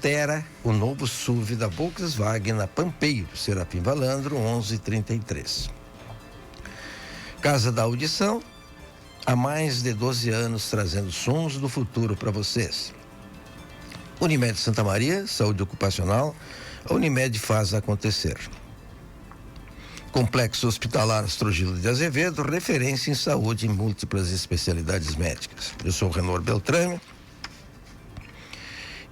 Xterra, o novo SUV da Volkswagen na Pampeiro, Serafim Valandro, 1133. Casa da Audição, há mais de 12 anos trazendo sons do futuro para vocês. Unimed Santa Maria, saúde ocupacional, a Unimed faz acontecer. Complexo Hospitalar Astrogilo de Azevedo, referência em saúde em múltiplas especialidades médicas. Eu sou o Renor Beltrame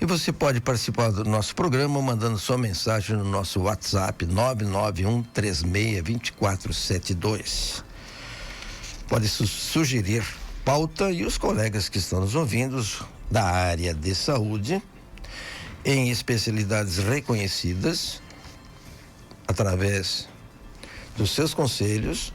e você pode participar do nosso programa mandando sua mensagem no nosso WhatsApp 991362472. Pode sugerir pauta e os colegas que estão nos ouvindo da área de saúde em especialidades reconhecidas através dos seus conselhos,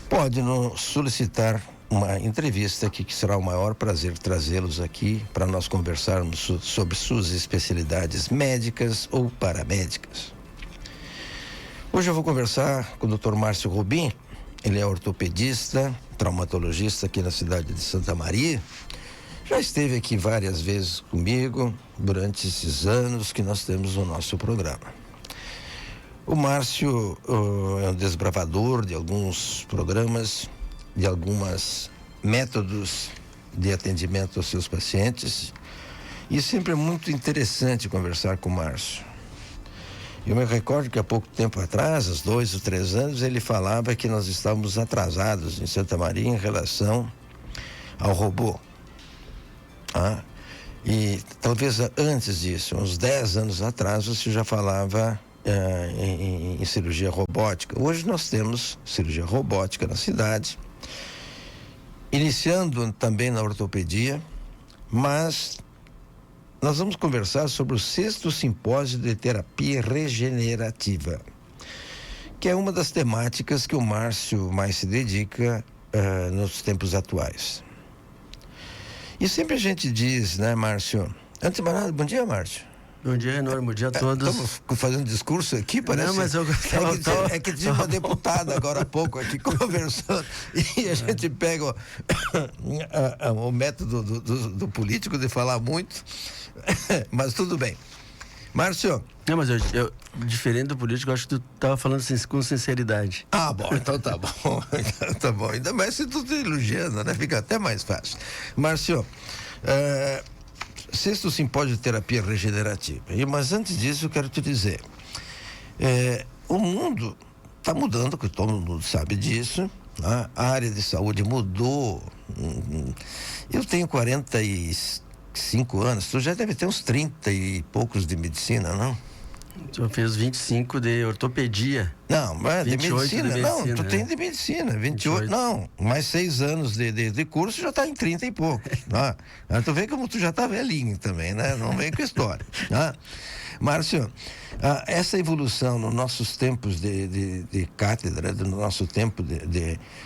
pode nos solicitar uma entrevista aqui, que será o maior prazer trazê-los aqui para nós conversarmos sobre suas especialidades médicas ou paramédicas. Hoje eu vou conversar com o Dr. Márcio Robin. Ele é ortopedista, traumatologista aqui na cidade de Santa Maria. Já esteve aqui várias vezes comigo durante esses anos que nós temos o nosso programa. O Márcio é um desbravador de alguns programas, de alguns métodos de atendimento aos seus pacientes, e sempre é muito interessante conversar com o Márcio. Eu me recordo que há pouco tempo atrás, há 2 ou 3 anos, ele falava que nós estávamos atrasados em Santa Maria em relação ao robô. E talvez antes disso, uns 10 anos atrás, você já falava em cirurgia robótica. Hoje nós temos cirurgia robótica na cidade, iniciando também na ortopedia, mas nós vamos conversar sobre o 6º simpósio de terapia regenerativa, que é uma das temáticas que o Márcio mais se dedica nos tempos atuais. E sempre a gente diz, né, Márcio? Antes de mais nada, bom dia, Márcio. Bom dia, enorme, bom dia a todos. Estamos fazendo discurso aqui, parece. Não, mas eu é que tinha uma deputada agora há pouco aqui conversando e a gente pega o método do político de falar muito, mas tudo bem. Márcio. Não, mas eu diferente do político, eu acho que tu estava falando com sinceridade. Ah, bom, então tá bom. Tá bom. Ainda mais se tu tá elogiando, né? Fica até mais fácil. Márcio, 6º simpósio de terapia regenerativa. Mas antes disso, eu quero te dizer, o mundo está mudando, que todo mundo sabe disso, né? A área de saúde mudou. Eu tenho 45 anos, tu já deve ter uns 30 e poucos de medicina, não? Tu fez 25 de ortopedia. Não, mas de medicina, não, tu tem de né? medicina, 28, não, mais 6 anos de curso já está em 30 e poucos, né? Tu vê como tu já está velhinho também, né? Não vem com história, né? Márcio, essa evolução nos nossos tempos de cátedra, no nosso tempo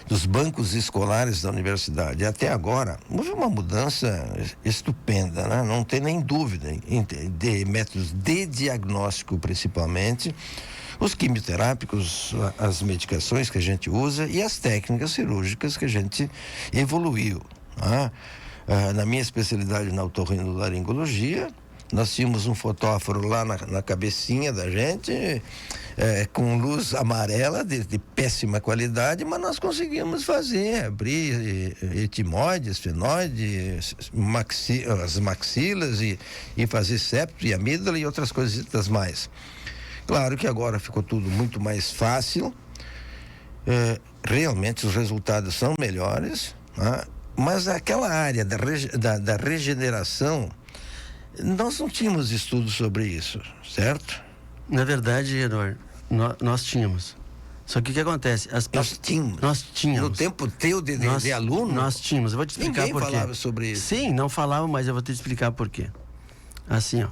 dos bancos escolares da universidade, até agora, houve uma mudança estupenda, né? Não tem nem dúvida, de métodos de diagnóstico principalmente, os quimioterápicos, as medicações que a gente usa e as técnicas cirúrgicas que a gente evoluiu. Na minha especialidade na otorrinolaringologia, nós tínhamos um fotóforo lá na cabecinha da gente, com luz amarela de péssima qualidade, mas nós conseguimos abrir etimoides, esfenoides, as maxilas e fazer septo e amígdala e outras coisitas mais. Claro que agora ficou tudo muito mais fácil, realmente os resultados são melhores, mas aquela área da regeneração, nós não tínhamos estudos sobre isso, certo? Na verdade, Eduardo, nós tínhamos. Só que o que acontece? Nós tínhamos. No tempo teu de aluno? Nós tínhamos. Eu vou te explicar por quê. Ninguém falava sobre isso. Sim, não falava, mas eu vou te explicar por quê. Assim, ó.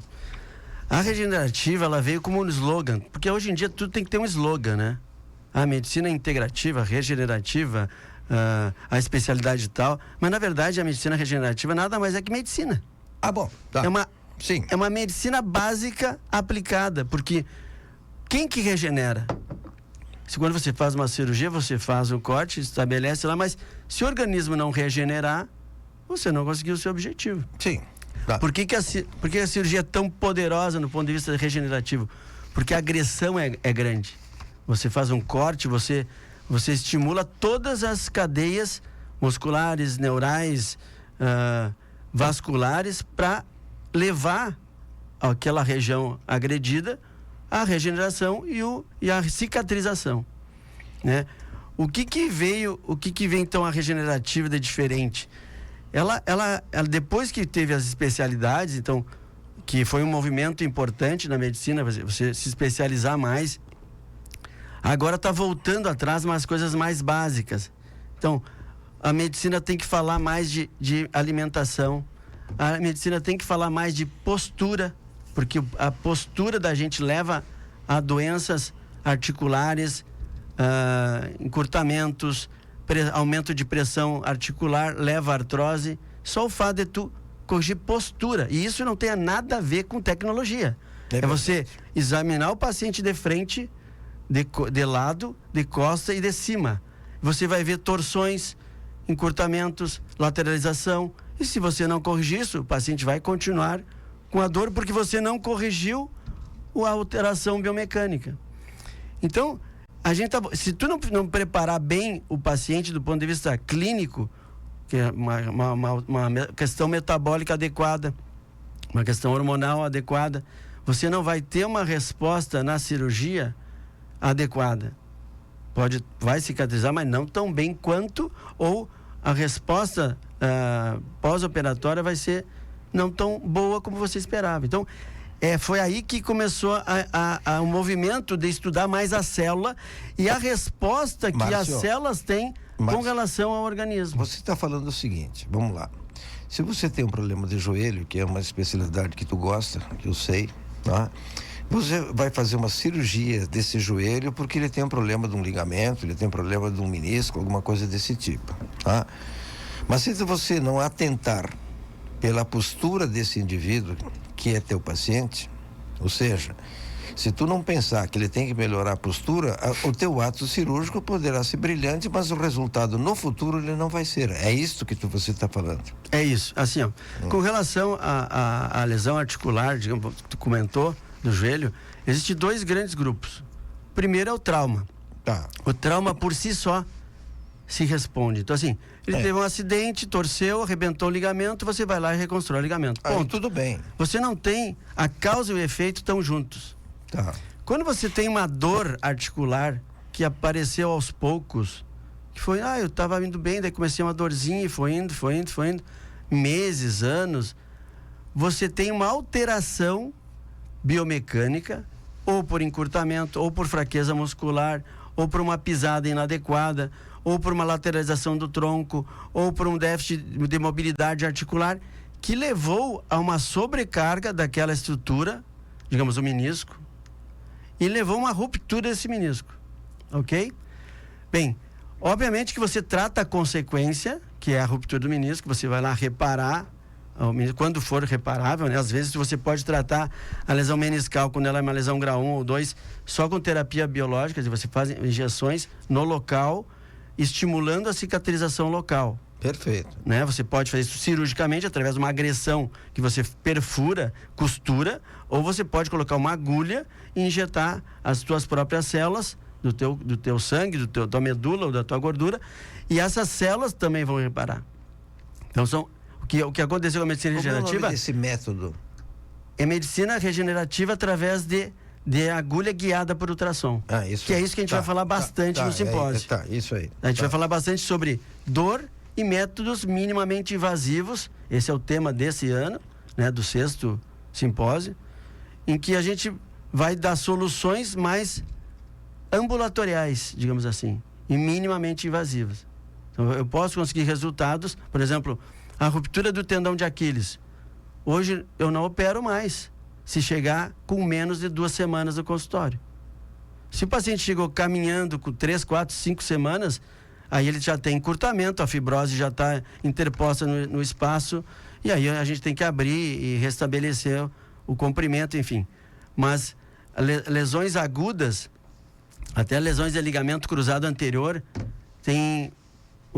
A regenerativa, ela veio como um slogan, porque hoje em dia tudo tem que ter um slogan, né? A medicina integrativa, regenerativa, a especialidade tal, mas na verdade a medicina regenerativa nada mais é que medicina. Ah, bom. Tá. Sim. É uma medicina básica aplicada, porque quem que regenera? Se quando você faz uma cirurgia, você faz o corte, estabelece lá, mas se o organismo não regenerar, você não conseguiu o seu objetivo. Sim. Tá. Por que a cirurgia é tão poderosa no ponto de vista regenerativo? Porque a agressão é grande. Você faz um corte, você estimula todas as cadeias musculares, neurais, vasculares, para levar aquela região agredida à regeneração e à cicatrização, né? O que veio então a regenerativa de diferente? Ela depois que teve as especialidades, então, que foi um movimento importante na medicina, você se especializar mais, agora está voltando atrás umas coisas mais básicas. Então, a medicina tem que falar mais de alimentação, a medicina tem que falar mais de postura, porque a postura da gente leva a doenças articulares, encurtamentos, aumento de pressão articular, leva a artrose. Só o fato de tu corrigir postura, e isso não tem nada a ver com tecnologia. É você examinar o paciente de frente, de lado, de costa e de cima. Você vai ver torções, encurtamentos, lateralização. E se você não corrigir isso, o paciente vai continuar com a dor porque você não corrigiu a alteração biomecânica. Então, se tu não preparar bem o paciente do ponto de vista clínico, que é uma questão metabólica adequada, uma questão hormonal adequada, você não vai ter uma resposta na cirurgia adequada. Vai cicatrizar, mas não tão bem quanto, ou a resposta pós-operatória vai ser não tão boa como você esperava. Então, foi aí que começou um movimento de estudar mais a célula e a resposta que as células têm com relação ao organismo. Você está falando o seguinte, vamos lá. Se você tem um problema de joelho, que é uma especialidade que tu gosta, que eu sei, tá? Você vai fazer uma cirurgia desse joelho porque ele tem um problema de um ligamento, ele tem um problema de um menisco, alguma coisa desse tipo, tá? Mas se você não atentar pela postura desse indivíduo, que é teu paciente, ou seja, se tu não pensar que ele tem que melhorar a postura, o teu ato cirúrgico poderá ser brilhante, mas o resultado no futuro ele não vai ser. É isso que você está falando. É isso. Assim, ó, com relação à lesão articular, digamos, que tu comentou, do joelho, existem dois grandes grupos. O primeiro é o trauma. Tá. O trauma por si só se responde. Então, assim, ele teve um acidente, torceu, arrebentou o ligamento, você vai lá e reconstrói o ligamento. Ponto. Tudo bem. Você não tem a causa e o efeito estão juntos. Tá. Quando você tem uma dor articular que apareceu aos poucos, que foi, eu estava indo bem, daí comecei uma dorzinha e foi indo, meses, anos, você tem uma alteração biomecânica, ou por encurtamento, ou por fraqueza muscular, ou por uma pisada inadequada, ou por uma lateralização do tronco, ou por um déficit de mobilidade articular, que levou a uma sobrecarga daquela estrutura, digamos o menisco, e levou a uma ruptura desse menisco, ok? Bem, obviamente que você trata a consequência, que é a ruptura do menisco, você vai lá reparar, quando for reparável, né? Às vezes você pode tratar a lesão meniscal quando ela é uma lesão grau 1 ou 2 só com terapia biológica, você faz injeções no local, estimulando a cicatrização local. Perfeito. Né? Você pode fazer isso cirurgicamente através de uma agressão que você perfura, costura, ou você pode colocar uma agulha e injetar as tuas próprias células do teu sangue, da tua medula ou da tua gordura, e essas células também vão reparar. Então o que aconteceu com a medicina regenerativa... Qual é o nome desse método? É medicina regenerativa através de agulha guiada por ultrassom. Isso. Que é isso que a gente vai falar bastante no simpósio. Isso aí. A gente vai falar bastante sobre dor e métodos minimamente invasivos. Esse é o tema desse ano, né, do 6º simpósio, em que a gente vai dar soluções mais ambulatoriais, digamos assim, e minimamente invasivas. Então, eu posso conseguir resultados, por exemplo, a ruptura do tendão de Aquiles. Hoje eu não opero mais se chegar com menos de 2 semanas no consultório. Se o paciente chegou caminhando com 3, 4, 5 semanas, aí ele já tem encurtamento, a fibrose já está interposta no espaço, e aí a gente tem que abrir e restabelecer o comprimento, enfim. Mas lesões agudas, até lesões de ligamento cruzado anterior, tem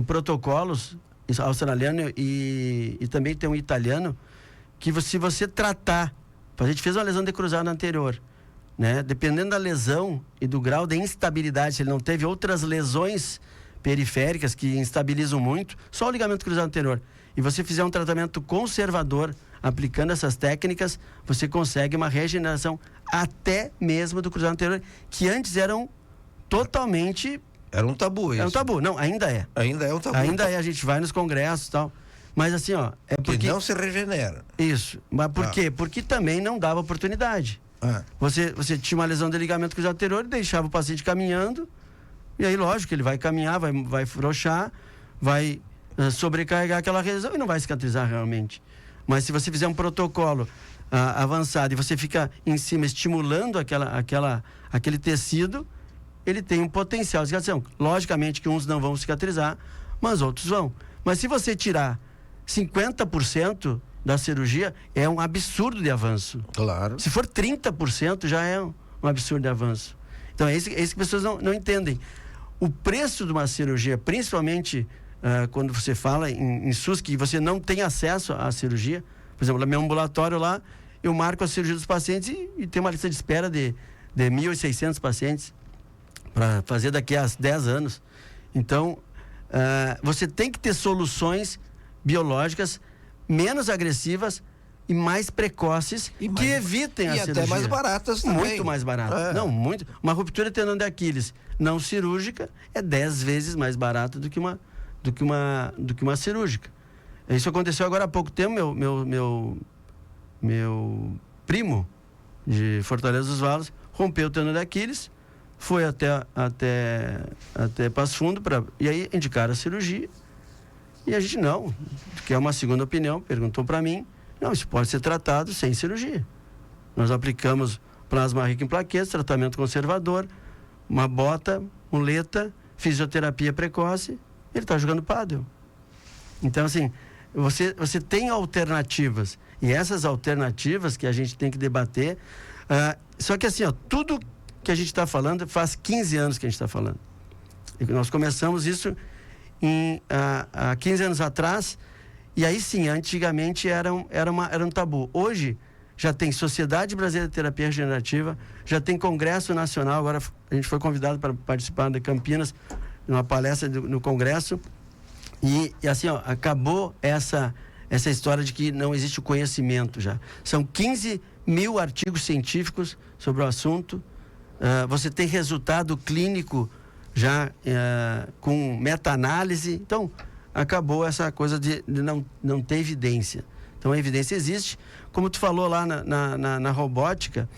protocolos australiano e também tem um italiano que se você tratar, a gente fez uma lesão de cruzado anterior, né? Dependendo da lesão e do grau de instabilidade, se ele não teve outras lesões periféricas que instabilizam muito, só o ligamento cruzado anterior, e você fizer um tratamento conservador, aplicando essas técnicas, você consegue uma regeneração até mesmo do cruzado anterior, que antes eram totalmente... Era um tabu isso. É um tabu, não, ainda é. Ainda é um tabu. Ainda é, a gente vai nos congressos e tal. Mas assim, ó... É porque que não se regenera. Isso. Mas por quê? Porque também não dava oportunidade. Você tinha uma lesão de ligamento cruzado anterior e deixava o paciente caminhando, e aí, lógico, que ele vai caminhar, vai frouxar, vai sobrecarregar aquela lesão e não vai cicatrizar realmente. Mas se você fizer um protocolo avançado e você fica em cima estimulando aquele tecido, ele tem um potencial de cicatrização. Logicamente que uns não vão cicatrizar, mas outros vão. Mas se você tirar 50% da cirurgia, é um absurdo de avanço. Claro. Se for 30%, já é um absurdo de avanço. Então é isso que as pessoas não entendem. O preço de uma cirurgia, principalmente quando você fala em SUS, que você não tem acesso à cirurgia, por exemplo, no meu ambulatório lá, eu marco a cirurgia dos pacientes e tem uma lista de espera de 1.600 pacientes para fazer daqui a 10 anos. Então, você tem que ter soluções biológicas menos agressivas e mais precoces que evitem a cirurgia. E até mais baratas também. Muito mais baratas. Não, muito. Uma ruptura de tendão de Aquiles não cirúrgica é 10 vezes mais barata do que uma cirúrgica. Isso aconteceu agora há pouco tempo. Meu primo de Fortaleza dos Valos rompeu o tendão de Aquiles, foi até Passo Fundo e aí indicaram a cirurgia. E a gente não, quer uma segunda opinião, perguntou para mim, não, isso pode ser tratado sem cirurgia. Nós aplicamos plasma rico em plaquetas, tratamento conservador, uma bota, muleta, fisioterapia precoce, ele está jogando pádel. Então, assim, você tem alternativas, e essas alternativas que a gente tem que debater, só que assim, tudo que a gente está falando, faz 15 anos que a gente está falando. E nós começamos isso há 15 anos atrás, e aí sim, antigamente era um tabu. Hoje já tem Sociedade Brasileira de Terapia Regenerativa, já tem Congresso Nacional, agora a gente foi convidado para participar de Campinas, numa palestra no Congresso, e assim, acabou essa história de que não existe o conhecimento já. São 15 mil artigos científicos sobre o assunto, você tem resultado clínico já com meta-análise. Então, acabou essa coisa de não ter evidência. Então, a evidência existe. Como tu falou lá na robótica,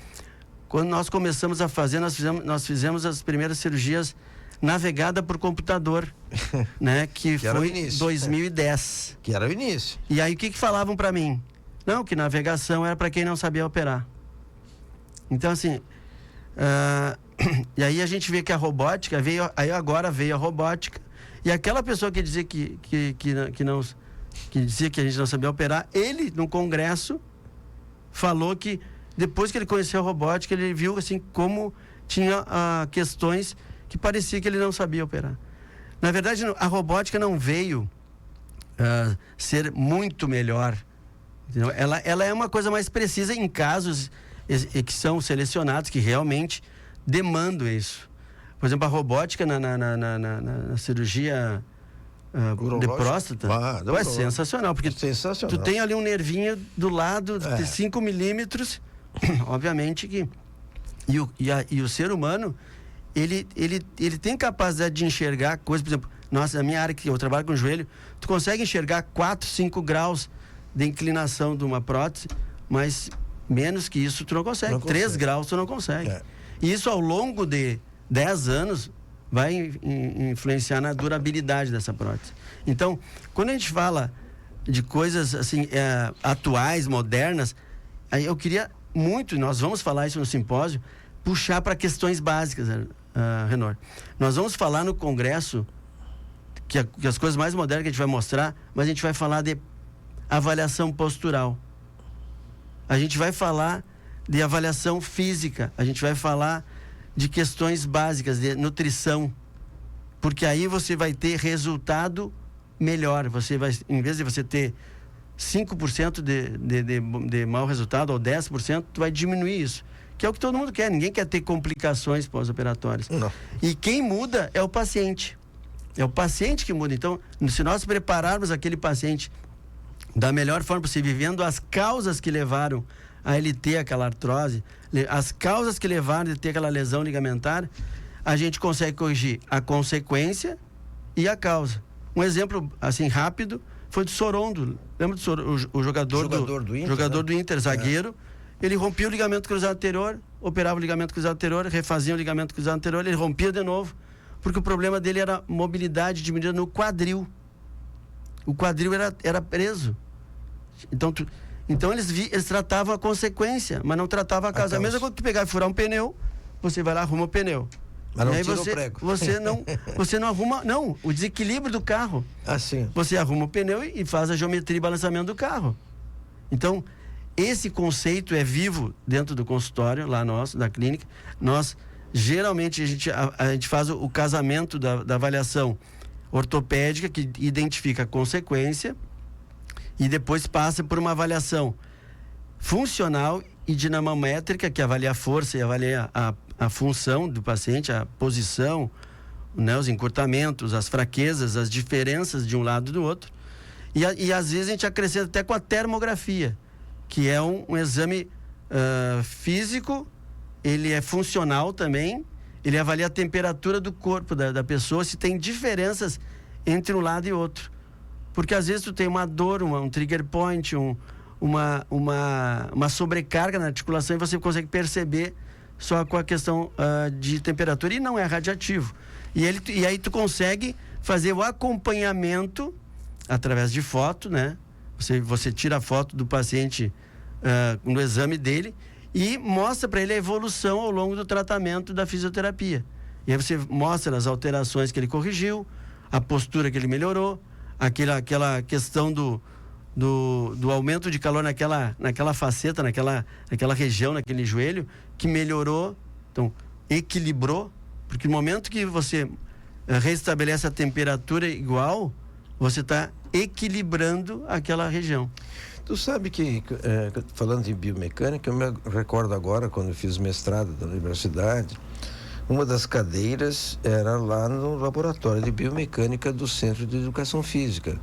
quando nós começamos a fazer, nós fizemos as primeiras cirurgias navegada por computador, né? Que foi em 2010. Que era o início. E aí, o que falavam para mim? Não, que navegação era para quem não sabia operar. Então, assim... e aí a gente vê que a robótica agora veio a robótica, e aquela pessoa que dizia que dizia que a gente não sabia operar, ele no congresso falou que depois que ele conheceu a robótica, ele viu assim como tinha questões que parecia que ele não sabia operar. Na verdade, a robótica não veio ser muito melhor, entendeu? Ela é uma coisa mais precisa em casos que são selecionados, que realmente demandam isso. Por exemplo, a robótica na cirurgia de próstata é sensacional, porque tu tem ali um nervinho do lado de 5 milímetros, obviamente que... E o ser humano, ele tem capacidade de enxergar coisas, por exemplo, na minha área que eu trabalho com o joelho, tu consegue enxergar 4, 5 graus de inclinação de uma prótese, mas menos que isso tu não consegue. 3 graus tu não consegue. E isso ao longo de 10 anos vai influenciar na durabilidade dessa prótese. Então, quando a gente fala de coisas assim atuais, modernas, aí eu queria muito, nós vamos falar isso no simpósio, puxar para questões básicas, Renor. Nós vamos falar no congresso que as coisas mais modernas que a gente vai mostrar, mas a gente vai falar de avaliação postural. A gente vai falar de avaliação física, a gente vai falar de questões básicas de nutrição, porque aí você vai ter resultado melhor. Você vai, em vez de você ter 5% de mau resultado, ou 10%, tu vai diminuir isso. Que é o que todo mundo quer. Ninguém quer ter complicações pós-operatórias. Não. E quem muda é o paciente. É o paciente que muda. Então, se nós prepararmos aquele paciente da melhor forma possível, vivendo as causas que levaram a ele ter aquela artrose, as causas que levaram a ele ter aquela lesão ligamentar, a gente consegue corrigir a consequência e a causa. Um exemplo, assim, rápido, foi do Sorondo. Lembra do Sorondo, o jogador do Inter, jogador, né? Do Inter, zagueiro. Ele rompia o ligamento cruzado anterior, operava o ligamento cruzado anterior, refazia o ligamento cruzado anterior, ele rompia de novo, porque o problema dele era mobilidade diminuída no quadril. O quadril era preso. Então eles tratavam a consequência, mas não tratavam a causa. A mesma coisa que tu pegar e furar um pneu, você vai lá, arruma o pneu. Mas não e aí tira o prego. Você não arruma, não, o desequilíbrio do carro. Assim. Você arruma o pneu e faz a geometria e balançamento do carro. Então, esse conceito é vivo dentro do consultório, lá nosso, da clínica. Nós, geralmente, a gente faz o casamento da avaliação ortopédica, que identifica a consequência, e depois passa por uma avaliação funcional e dinamométrica, que avalia a força e avalia a função do paciente, a posição, né, os encurtamentos, as fraquezas, as diferenças de um lado e do outro. E às vezes a gente acrescenta até com a termografia, que é um exame físico, ele é funcional também, ele avalia a temperatura do corpo da pessoa, se tem diferenças entre um lado e outro. Porque às vezes tu tem uma dor, um trigger point, uma sobrecarga na articulação, e você consegue perceber só com a questão de temperatura, e não é radiativo. E aí tu consegue fazer o acompanhamento através de foto, né? Você tira a foto do paciente no exame dele e mostra para ele a evolução ao longo do tratamento da fisioterapia. E aí você mostra as alterações que ele corrigiu, a postura que ele melhorou, aquela questão do aumento de calor naquela faceta, naquela região, naquele joelho, que melhorou, então equilibrou, porque no momento que você restabelece a temperatura igual, você está equilibrando aquela região. Tu sabe que, falando em biomecânica, eu me recordo agora, quando eu fiz mestrado da universidade, uma das cadeiras era lá no laboratório de biomecânica do Centro de Educação Física,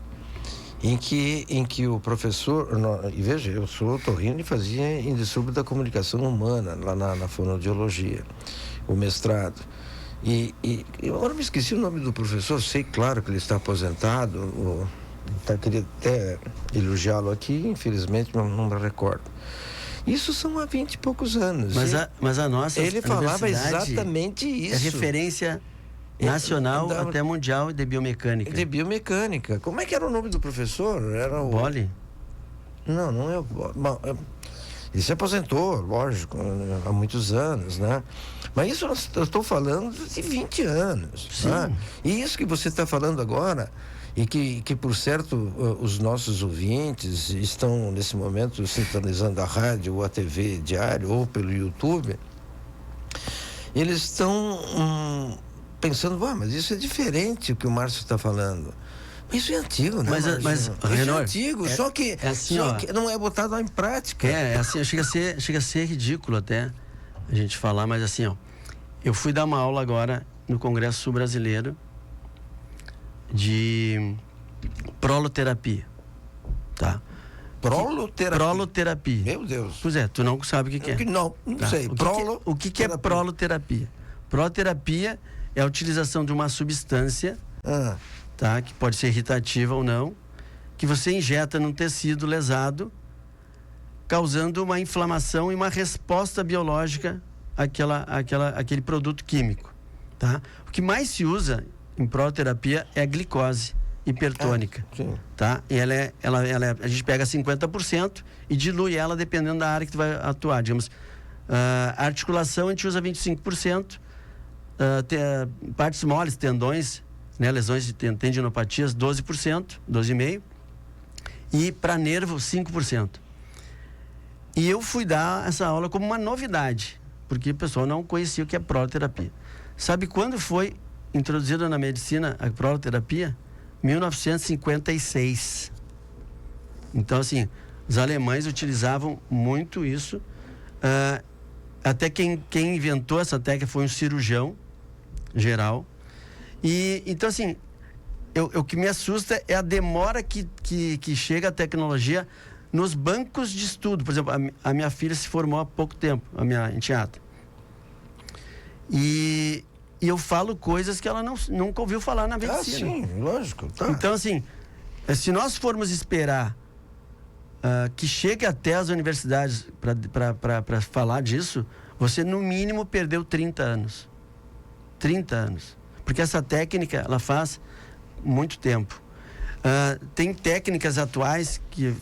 em que o professor, e veja, eu sou otorrino e fazia em distúrbio da comunicação humana, lá na fonoaudiologia, o mestrado. E agora me esqueci o nome do professor, sei, claro, que ele está aposentado, queria até elogiá-lo aqui, infelizmente não me recordo. Isso são há 20 e poucos anos. Mas a nossa ele falava exatamente isso. É referência nacional até mundial de biomecânica. De biomecânica. Como é que era o nome do professor? Era o Bolle? Não é o Bolle. Ele se aposentou, lógico, há muitos anos, né? Mas isso eu estou falando de 20 anos. Sim. Né? E isso que você está falando agora, e que por certo os nossos ouvintes estão nesse momento sintonizando a rádio ou a TV diário ou pelo YouTube, eles estão pensando, mas isso é diferente o que o Márcio está falando. Isso é antigo, né? Mas isso Renor, é antigo, só que não é botado em prática. Assim, chega a ser ridículo até a gente falar, mas assim, eu fui dar uma aula agora no Congresso Sul Brasileiro de proloterapia, tá? Proloterapia. Meu Deus. Pois é, tu não sabe o que é. Não tá? sei. O que é proloterapia? Proloterapia é a utilização de uma substância, tá? Que pode ser irritativa ou não, que você injeta num tecido lesado, causando uma inflamação e uma resposta biológica àquele produto químico, tá? O que mais se usa em proloterapia é a glicose hipertônica, tá? E a gente pega 50% e dilui ela dependendo da área que tu vai atuar. Digamos, a articulação a gente usa 25%, partes moles, tendões, né, lesões de tendinopatias, 12%, 12,5%, e para nervo, 5%. E eu fui dar essa aula como uma novidade, porque o pessoal não conhecia o que é proloterapia. Sabe quando foi introduzida na medicina a proloterapia? 1956. Então, assim, os alemães utilizavam muito isso. Até quem inventou essa técnica foi um cirurgião geral. E, então, assim, o que me assusta é a demora que chega a tecnologia nos bancos de estudo. Por exemplo, a minha filha se formou há pouco tempo, a minha enteada. E eu falo coisas que ela nunca ouviu falar na medicina. Sim, lógico. Tá. Então, assim, se nós formos esperar que chegue até as universidades para falar disso, você, no mínimo, perdeu 30 anos. 30 anos. Porque essa técnica, ela faz muito tempo. Tem técnicas atuais que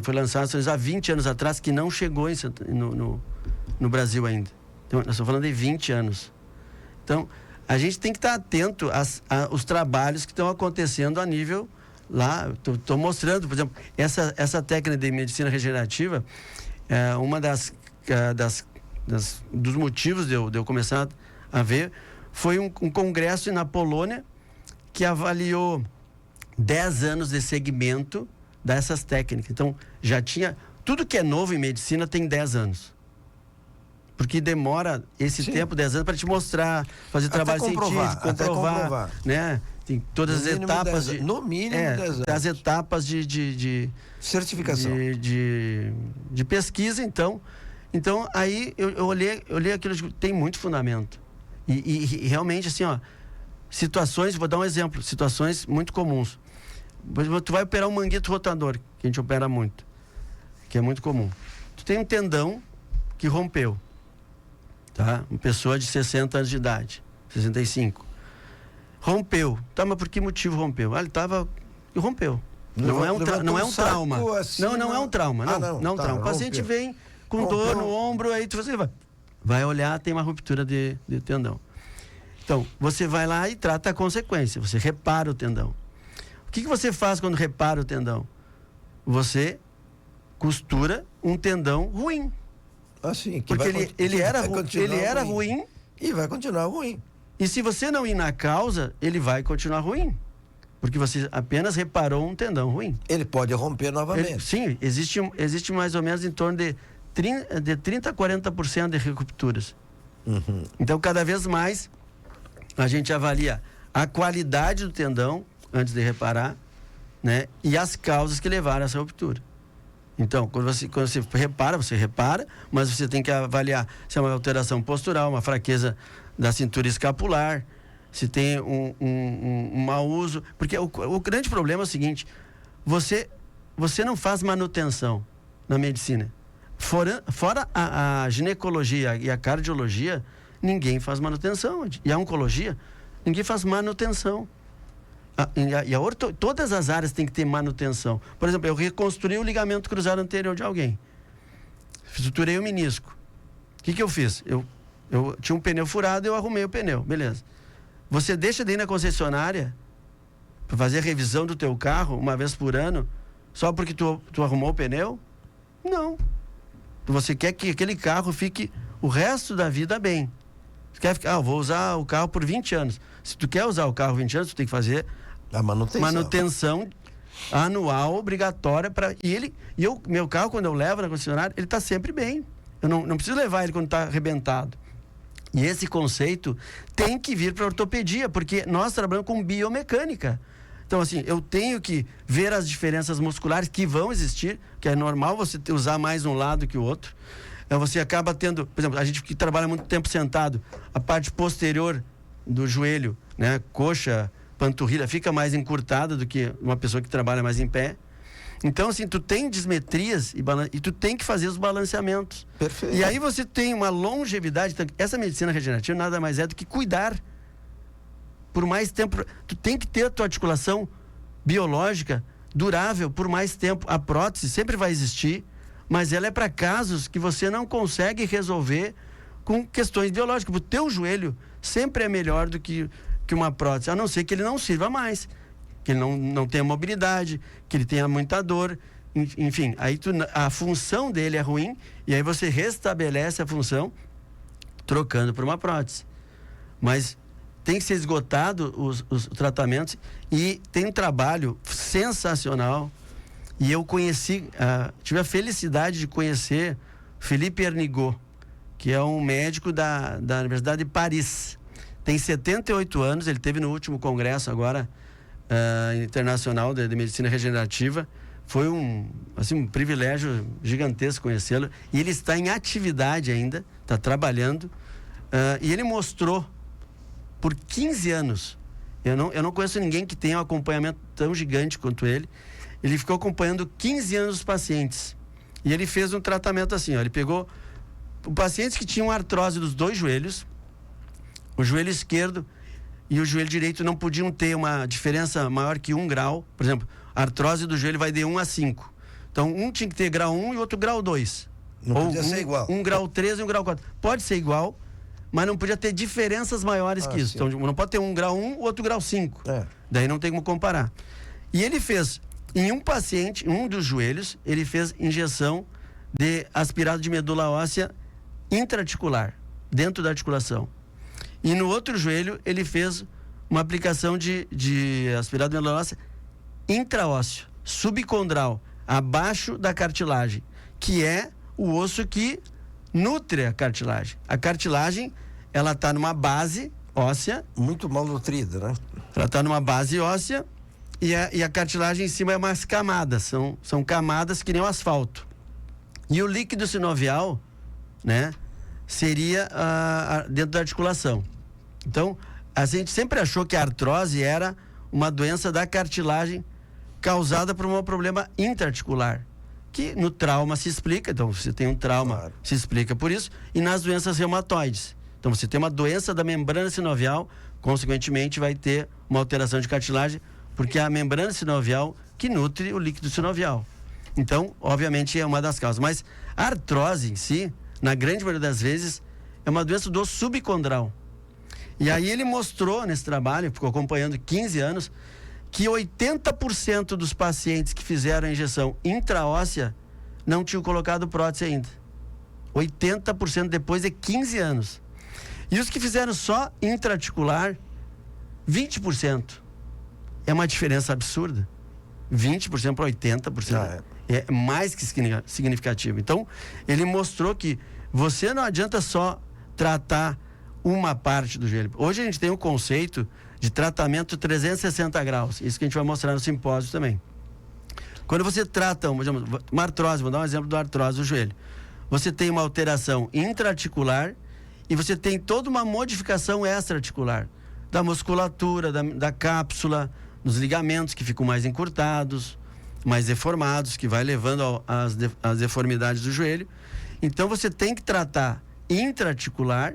foi lançadas há 20 anos atrás, que não chegou no Brasil ainda. Então, nós estamos falando de 20 anos. Então, a gente tem que estar atento aos trabalhos que estão acontecendo a nível lá. Estou mostrando, por exemplo, essa técnica de medicina regenerativa, uma dos motivos de eu começar a ver, foi um congresso na Polônia que avaliou 10 anos de segmento dessas técnicas. Então, já tinha... Tudo que é novo em medicina tem 10 anos. Porque demora esse tempo, 10 anos, para te mostrar, fazer trabalho científico, comprovar. Né? Tem todas as etapas. No mínimo 10 anos. As etapas de certificação. De pesquisa, então. Então, aí eu olhei aquilo, tem muito fundamento. E realmente, assim, situações, vou dar um exemplo, situações muito comuns. Tu vai operar um manguito rotador, que a gente opera muito, que é muito comum. Tu tem um tendão que rompeu, tá? Uma pessoa de 60 anos de idade, 65. Rompeu. Tá, mas por que motivo rompeu? Ele rompeu. Não é um trauma. Não é um trauma. Não, trauma. O paciente vem com dor no ombro, aí você vai olhar, tem uma ruptura de tendão. Então, você vai lá e trata a consequência. Você repara o tendão. O que você faz quando repara o tendão? Você costura um tendão ruim. Assim, porque ele era ruim. E vai continuar ruim. E se você não ir na causa, ele vai continuar ruim. Porque você apenas reparou um tendão ruim. Ele pode romper novamente. Sim, existe mais ou menos em torno de 30% a 40% de rupturas. Uhum. Então, cada vez mais, a gente avalia a qualidade do tendão antes de reparar, né? E as causas que levaram a essa ruptura. Então, quando você repara, mas você tem que avaliar se é uma alteração postural, uma fraqueza da cintura escapular, se tem um mau uso. Porque o grande problema é o seguinte: você não faz manutenção na medicina. Fora a ginecologia e a cardiologia, ninguém faz manutenção. E a oncologia, ninguém faz manutenção. Todas as áreas têm que ter manutenção. Por exemplo, eu reconstruí o ligamento cruzado anterior de alguém. Suturei o menisco. O que eu fiz? Eu tinha um pneu furado, eu arrumei o pneu. Beleza. Você deixa de ir na concessionária para fazer a revisão do teu carro uma vez por ano, só porque tu arrumou o pneu? Não. Você quer que aquele carro fique o resto da vida bem. Você quer ficar, vou usar o carro por 20 anos. Se tu quer usar o carro 20 anos, tu tem que fazer a manutenção anual, obrigatória. Meu carro, quando eu levo na concessionária, ele está sempre bem. Eu não preciso levar ele quando está arrebentado. E esse conceito tem que vir para a ortopedia, porque nós trabalhamos com biomecânica. Então, assim, eu tenho que ver as diferenças musculares que vão existir, que é normal você usar mais um lado que o outro. Você acaba tendo, por exemplo, a gente que trabalha muito tempo sentado, a parte posterior do joelho, né, coxa, panturrilha, fica mais encurtada do que uma pessoa que trabalha mais em pé. Então, assim, tu tem dismetrias e tu tem que fazer os balanceamentos. Perfeito. E aí você tem uma longevidade. Então, essa medicina regenerativa nada mais é do que cuidar por mais tempo. Tu tem que ter a tua articulação biológica durável por mais tempo. A prótese sempre vai existir, mas ela é para casos que você não consegue resolver com questões biológicas. O teu joelho sempre é melhor do que uma prótese, a não ser que ele não sirva mais, que ele não tenha mobilidade, que ele tenha muita dor, enfim, aí a função dele é ruim, e aí você restabelece a função trocando por uma prótese. Mas tem que ser esgotado os tratamentos, e tem um trabalho sensacional E eu tive a felicidade de conhecer Philippe Ernigot, que é um médico da Universidade de Paris. Tem 78 anos, ele teve no último congresso agora, internacional de medicina regenerativa. Foi um privilégio gigantesco conhecê-lo. E ele está em atividade ainda, está trabalhando. E ele mostrou, por 15 anos, eu não conheço ninguém que tenha um acompanhamento tão gigante quanto ele. Ele ficou acompanhando 15 anos os pacientes. E ele fez um tratamento assim, ó, ele pegou pacientes que tinham artrose dos 2 joelhos, o joelho esquerdo e o joelho direito não podiam ter uma diferença maior que 1 grau. Por exemplo, a artrose do joelho vai de 1 a 5. Então, um tinha que ter grau 1 e outro grau 2. Não podia ser igual. Um grau 3 e um grau 4. Pode ser igual, mas não podia ter diferenças maiores que isso. Sim. Então, não pode ter um grau 1 e outro grau 5. Daí não tem como comparar. E ele fez, em um paciente, um dos joelhos, ele fez injeção de aspirado de medula óssea intraarticular, dentro da articulação. E no outro joelho, ele fez uma aplicação de aspirado de medula óssea intraósseo, subcondral, abaixo da cartilagem, que é o osso que nutre a cartilagem. A cartilagem, ela está numa base óssea. Muito mal nutrida, né? Ela está numa base óssea e a cartilagem em cima é umas camadas. São camadas que nem o asfalto. E o líquido sinovial, né, seria dentro da articulação. Então, a gente sempre achou que a artrose era uma doença da cartilagem causada por um problema intraarticular, que no trauma se explica. Então, você tem um trauma, claro, se explica por isso, e nas doenças reumatoides. Então, você tem uma doença da membrana sinovial, consequentemente vai ter uma alteração de cartilagem, porque é a membrana sinovial que nutre o líquido sinovial. Então, obviamente, é uma das causas. Mas a artrose em si, na grande maioria das vezes, é uma doença do subcondral. E aí ele mostrou nesse trabalho, ficou acompanhando 15 anos, que 80% dos pacientes que fizeram a injeção intraóssea não tinham colocado prótese ainda. 80% depois de 15 anos. E os que fizeram só intraarticular, 20%. É uma diferença absurda. 20% para 80%. É mais que significativo. Então, ele mostrou que você não adianta só tratar uma parte do joelho. Hoje a gente tem um conceito de tratamento 360 graus. Isso que a gente vai mostrar no simpósio também. Quando você trata uma artrose, vou dar um exemplo da artrose do joelho. Você tem uma alteração intraarticular e você tem toda uma modificação extraarticular. Da musculatura, da cápsula, dos ligamentos que ficam mais encurtados, mais deformados, que vai levando às deformidades do joelho. Então você tem que tratar intraarticular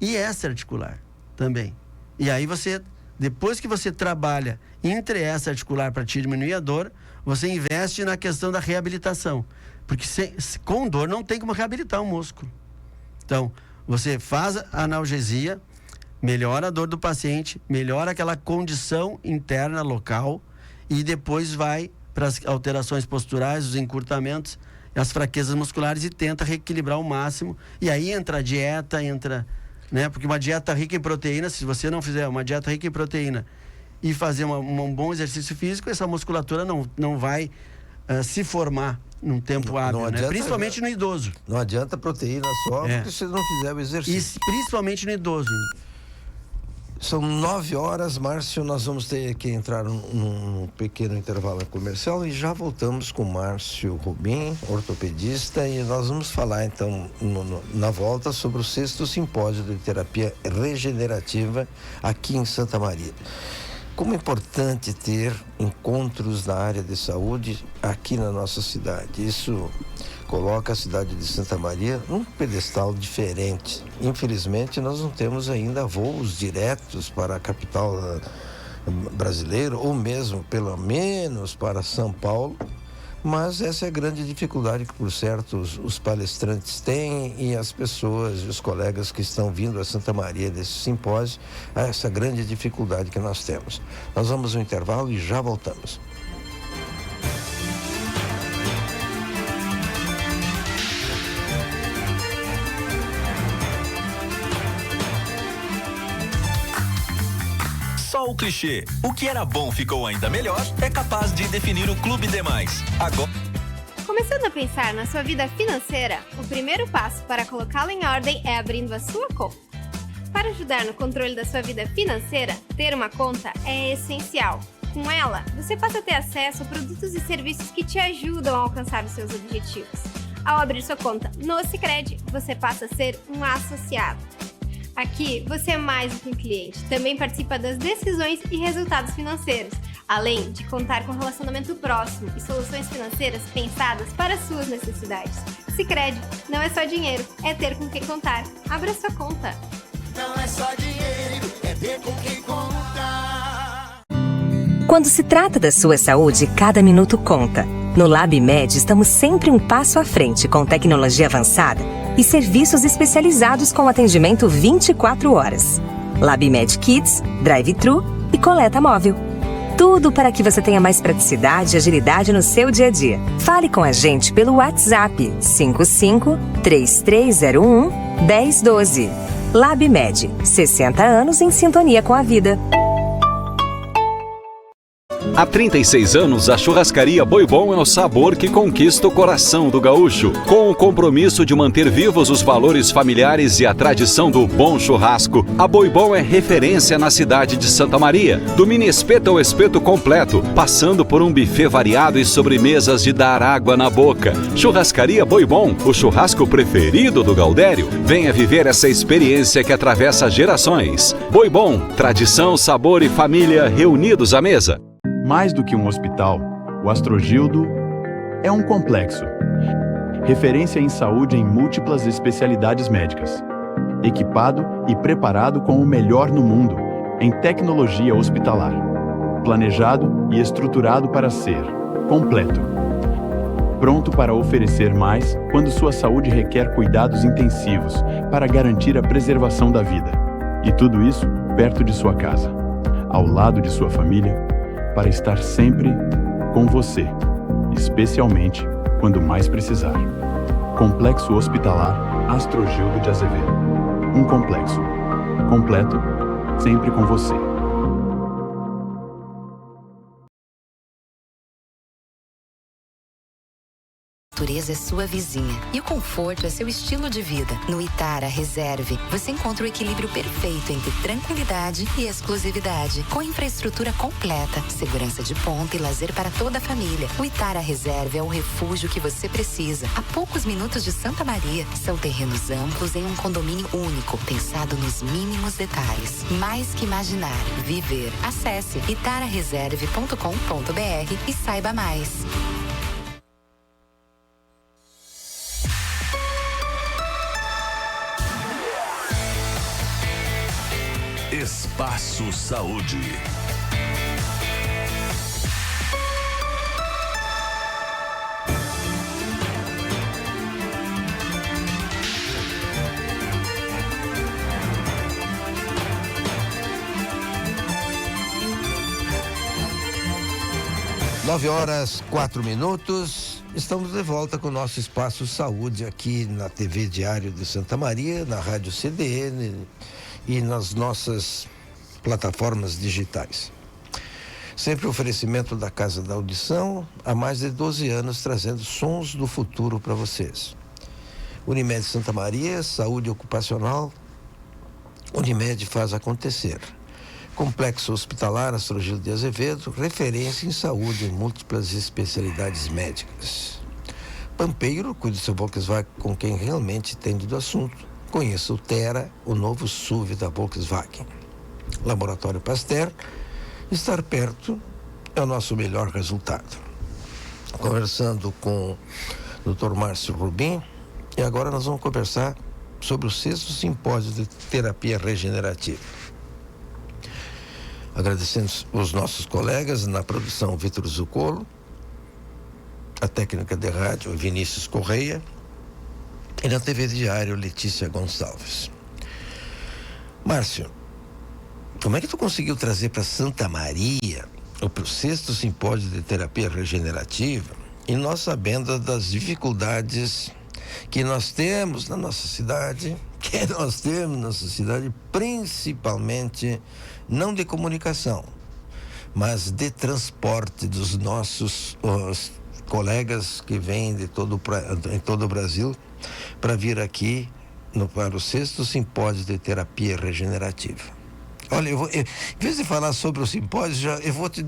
e extraarticular também. E aí depois que você trabalha intra e extraarticular para te diminuir a dor, você investe na questão da reabilitação. Porque com dor não tem como reabilitar o músculo. Então, você faz a analgesia, melhora a dor do paciente, melhora aquela condição interna local e depois vai para as alterações posturais, os encurtamentos, as fraquezas musculares e tenta reequilibrar ao máximo. E aí entra a dieta, né? Porque uma dieta rica em proteína, se você não fizer uma dieta rica em proteína e fazer um bom exercício físico, essa musculatura não vai se formar num tempo hábil, né? Principalmente no idoso. Não adianta proteína só porque você não fizer o exercício. E principalmente no idoso. São 9 horas, Márcio, nós vamos ter que entrar num pequeno intervalo comercial e já voltamos com Márcio Rubim, ortopedista, e nós vamos falar então na volta sobre o 6º simpósio de terapia regenerativa aqui em Santa Maria. Como é importante ter encontros na área de saúde aqui na nossa cidade. Isso coloca a cidade de Santa Maria num pedestal diferente. Infelizmente, nós não temos ainda voos diretos para a capital brasileira, ou mesmo, pelo menos, para São Paulo. Mas essa é a grande dificuldade que, por certo, os palestrantes têm e as pessoas e os colegas que estão vindo a Santa Maria desse simpósio, essa grande dificuldade que nós temos. Nós vamos ao intervalo e já voltamos. só o clichê. O que era bom ficou ainda melhor é capaz de definir o Clube Demais. Agora... Começando a pensar na sua vida financeira, o primeiro passo para colocá-la em ordem é abrindo a sua conta. Para ajudar no controle da sua vida financeira, ter uma conta é essencial. Com ela, você passa a ter acesso a produtos e serviços que te ajudam a alcançar os seus objetivos. Ao abrir sua conta no Sicredi, você passa a ser um associado. Aqui, você é mais do que um cliente, também participa das decisões e resultados financeiros, além de contar com relacionamento próximo e soluções financeiras pensadas para suas necessidades. Sicredi não é só dinheiro, é ter com quem contar. Abra sua conta. Não é só dinheiro, é ter com quem contar. Quando se trata da sua saúde, cada minuto conta. No LabMed, estamos sempre um passo à frente com tecnologia avançada e serviços especializados com atendimento 24 horas. LabMed Kids, Drive-Thru e coleta móvel. Tudo para que você tenha mais praticidade e agilidade no seu dia a dia. Fale com a gente pelo WhatsApp 55 3301 1012. LabMed, 60 anos em sintonia com a vida. Há 36 anos, a churrascaria Boi Bom é o sabor que conquista o coração do gaúcho. Com o compromisso de manter vivos os valores familiares e a tradição do bom churrasco, a Boi Bom é referência na cidade de Santa Maria. Do mini espeto ao espeto completo, passando por um buffet variado e sobremesas de dar água na boca. Churrascaria Boi Bom, o churrasco preferido do Gaudério. Venha viver essa experiência que atravessa gerações. Boi Bom, tradição, sabor e família reunidos à mesa. Mais do que um hospital, o Astrogildo é um complexo. Referência em saúde em múltiplas especialidades médicas. Equipado e preparado com o melhor no mundo em tecnologia hospitalar. Planejado e estruturado para ser completo. Pronto para oferecer mais quando sua saúde requer cuidados intensivos para garantir a preservação da vida. E tudo isso perto de sua casa, ao lado de sua família, para estar sempre com você, especialmente quando mais precisar. Complexo Hospitalar Astrogildo de Azevedo. Um complexo completo, sempre com você. A natureza é sua vizinha e o conforto é seu estilo de vida. No Itara Reserve, você encontra o equilíbrio perfeito entre tranquilidade e exclusividade, com infraestrutura completa, segurança de ponta e lazer para toda a família. O Itara Reserve é o refúgio que você precisa. A poucos minutos de Santa Maria, são terrenos amplos em um condomínio único, pensado nos mínimos detalhes. Mais que imaginar, viver. Acesse itarareserve.com.br e saiba mais. Espaço Saúde. Nove horas, 4 minutos. Estamos de volta com o nosso Espaço Saúde aqui na TV Diário de Santa Maria, na Rádio CDN e nas nossas plataformas digitais. Sempre oferecimento da Casa da Audição, há mais de 12 anos trazendo sons do futuro para vocês. Unimed Santa Maria, saúde ocupacional, Unimed faz acontecer. Complexo Hospitalar Astrogildo de Azevedo, referência em saúde em múltiplas especialidades médicas. Pampeiro, cuide do seu Volkswagen com quem realmente entende do assunto. Conheça o Tera, o novo SUV da Volkswagen. Laboratório Pasteur, estar perto é o nosso melhor resultado. Conversando com o Dr. Márcio Rubim, e agora nós vamos conversar sobre o 6º Simpósio de Terapia Regenerativa. Agradecendo os nossos colegas na produção Vitor Zuccolo, a técnica de rádio Vinícius Correia, e na TV Diário, Letícia Gonçalves. Márcio, como é que tu conseguiu trazer para Santa Maria o 6º Simpósio de Terapia Regenerativa e nós sabendo das dificuldades que nós temos na nossa cidade, principalmente não de comunicação, mas de transporte dos nossos colegas que vêm de em todo o Brasil para vir aqui para o 6º Simpósio de Terapia Regenerativa. Olha, em vez de falar sobre o simpósio, eu vou te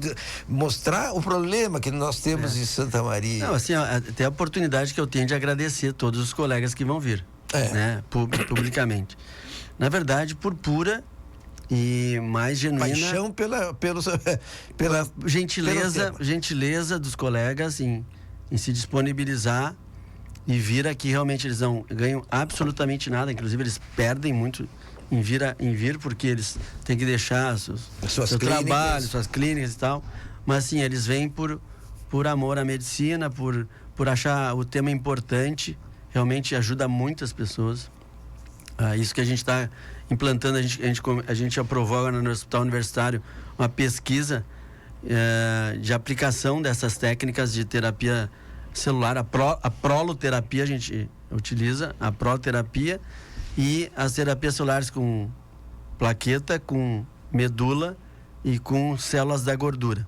mostrar o problema que nós temos em Santa Maria. Não, assim, até a oportunidade que eu tenho de agradecer todos os colegas que vão vir, né, publicamente. Na verdade, por pura e mais genuína paixão pela gentileza dos colegas em se disponibilizar e vir aqui. Realmente eles não ganham absolutamente nada, inclusive eles perdem muito em vir, porque eles têm que deixar seu trabalho, suas clínicas e tal. Mas assim, eles vêm por amor à medicina, por achar o tema importante. Realmente ajuda muitas pessoas. Isso que a gente está implantando, a gente aprovou agora no Hospital Universitário uma pesquisa de aplicação dessas técnicas de terapia celular. A proloterapia, a gente utiliza a proloterapia e as terapias celulares com plaqueta, com medula e com células da gordura.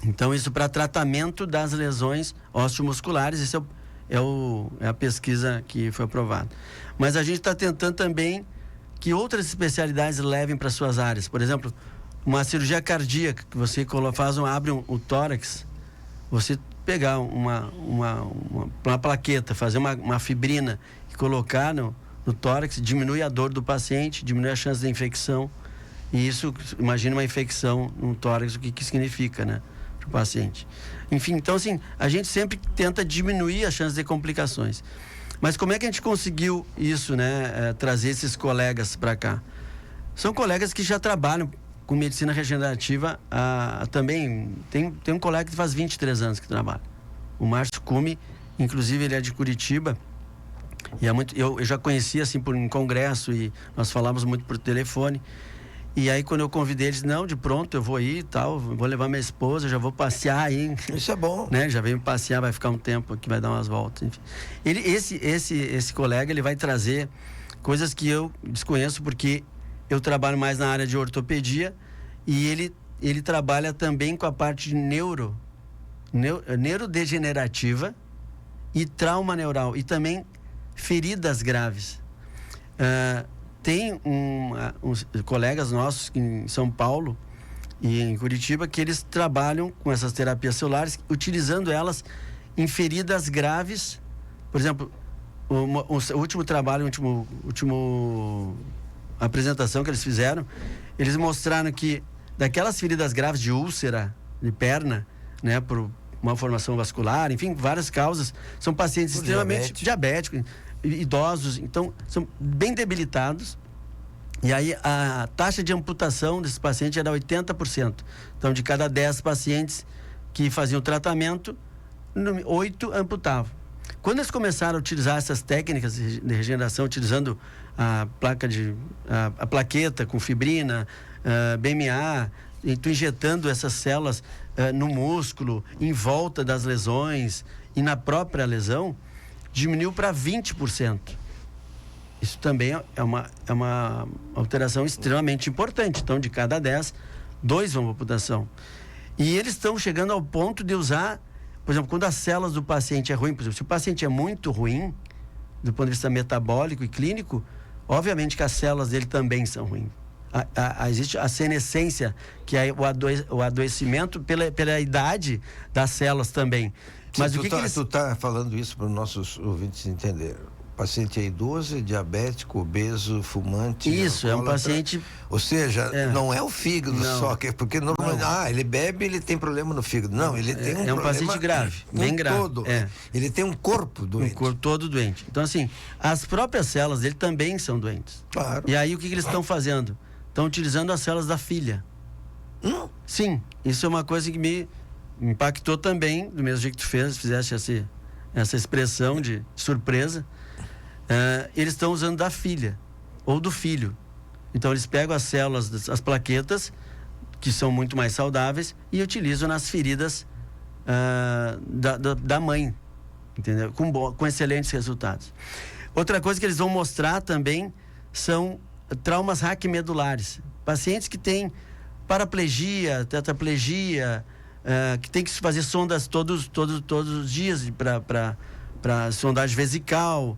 Então, isso para tratamento das lesões osteomusculares. Isso é a pesquisa que foi aprovada. Mas a gente está tentando também que outras especialidades levem para suas áreas. Por exemplo, uma cirurgia cardíaca, que você abre o tórax, você pegar uma plaqueta, fazer uma fibrina e colocar no tórax, diminui a dor do paciente, diminui a chance de infecção. E isso, imagina uma infecção no tórax, o que significa, né, para o paciente. Enfim, então assim, a gente sempre tenta diminuir a chance de complicações. Mas como é que a gente conseguiu isso, né, trazer esses colegas para cá? São colegas que já trabalham com medicina regenerativa também. Tem um colega que faz 23 anos que trabalha, o Márcio Cume, inclusive ele é de Curitiba. E eu já conhecia assim por um congresso e nós falávamos muito por telefone. E aí quando eu convidei eles, não, de pronto eu vou ir e tal, vou levar minha esposa, já vou passear aí. Isso é bom. Né? Já veio passear, vai ficar um tempo aqui, vai dar umas voltas, enfim. Esse colega, ele vai trazer coisas que eu desconheço, porque eu trabalho mais na área de ortopedia e ele trabalha também com a parte de neurodegenerativa e trauma neural e também feridas graves. Tem uns colegas nossos em São Paulo e em Curitiba que eles trabalham com essas terapias celulares, utilizando elas em feridas graves. Por exemplo, o último trabalho, último apresentação que eles fizeram, eles mostraram que daquelas feridas graves de úlcera de perna, né, por uma formação vascular, enfim, várias causas, são pacientes extremamente diabéticos, idosos, então são bem debilitados. E aí a taxa de amputação desses pacientes era 80%. Então, de cada 10 pacientes que faziam tratamento, 8 amputavam. Quando eles começaram a utilizar essas técnicas de regeneração, utilizando a plaqueta com fibrina, BMA, então injetando essas células no músculo, em volta das lesões e na própria lesão, diminuiu para 20%. Isso também é uma alteração extremamente importante. Então, de cada 10, 2 vão para amputação. E eles estão chegando ao ponto de usar, por exemplo, quando as células do paciente é ruim, por exemplo, se o paciente é muito ruim, do ponto de vista metabólico e clínico, obviamente que as células dele também são ruins. Existe a senescência, que é o adoecimento pela idade das células também. Mas tu está falando isso para os nossos ouvintes entenderem. O paciente é idoso, diabético, obeso, fumante. Isso, é um paciente. Ou seja, não é o fígado só, porque normalmente, ele bebe, ele tem problema no fígado. Não, ele tem um problema. É um paciente grave, bem grave. Todo. Ele tem um corpo doente. Um corpo todo doente. Então, assim, as próprias células dele também são doentes. Claro. E aí, o que eles estão fazendo? Estão utilizando as células da filha. Sim, isso é uma coisa que me impactou também, do mesmo jeito que tu fizeste essa expressão de surpresa. Eles estão usando da filha ou do filho. Então eles pegam as células, as plaquetas, que são muito mais saudáveis, e utilizam nas feridas da mãe, entendeu? Com excelentes resultados. Outra coisa que eles vão mostrar também são traumas raquimedulares. pacientes que têm paraplegia, tetraplegia, que tem que fazer sondas todos os dias para sondagem vesical,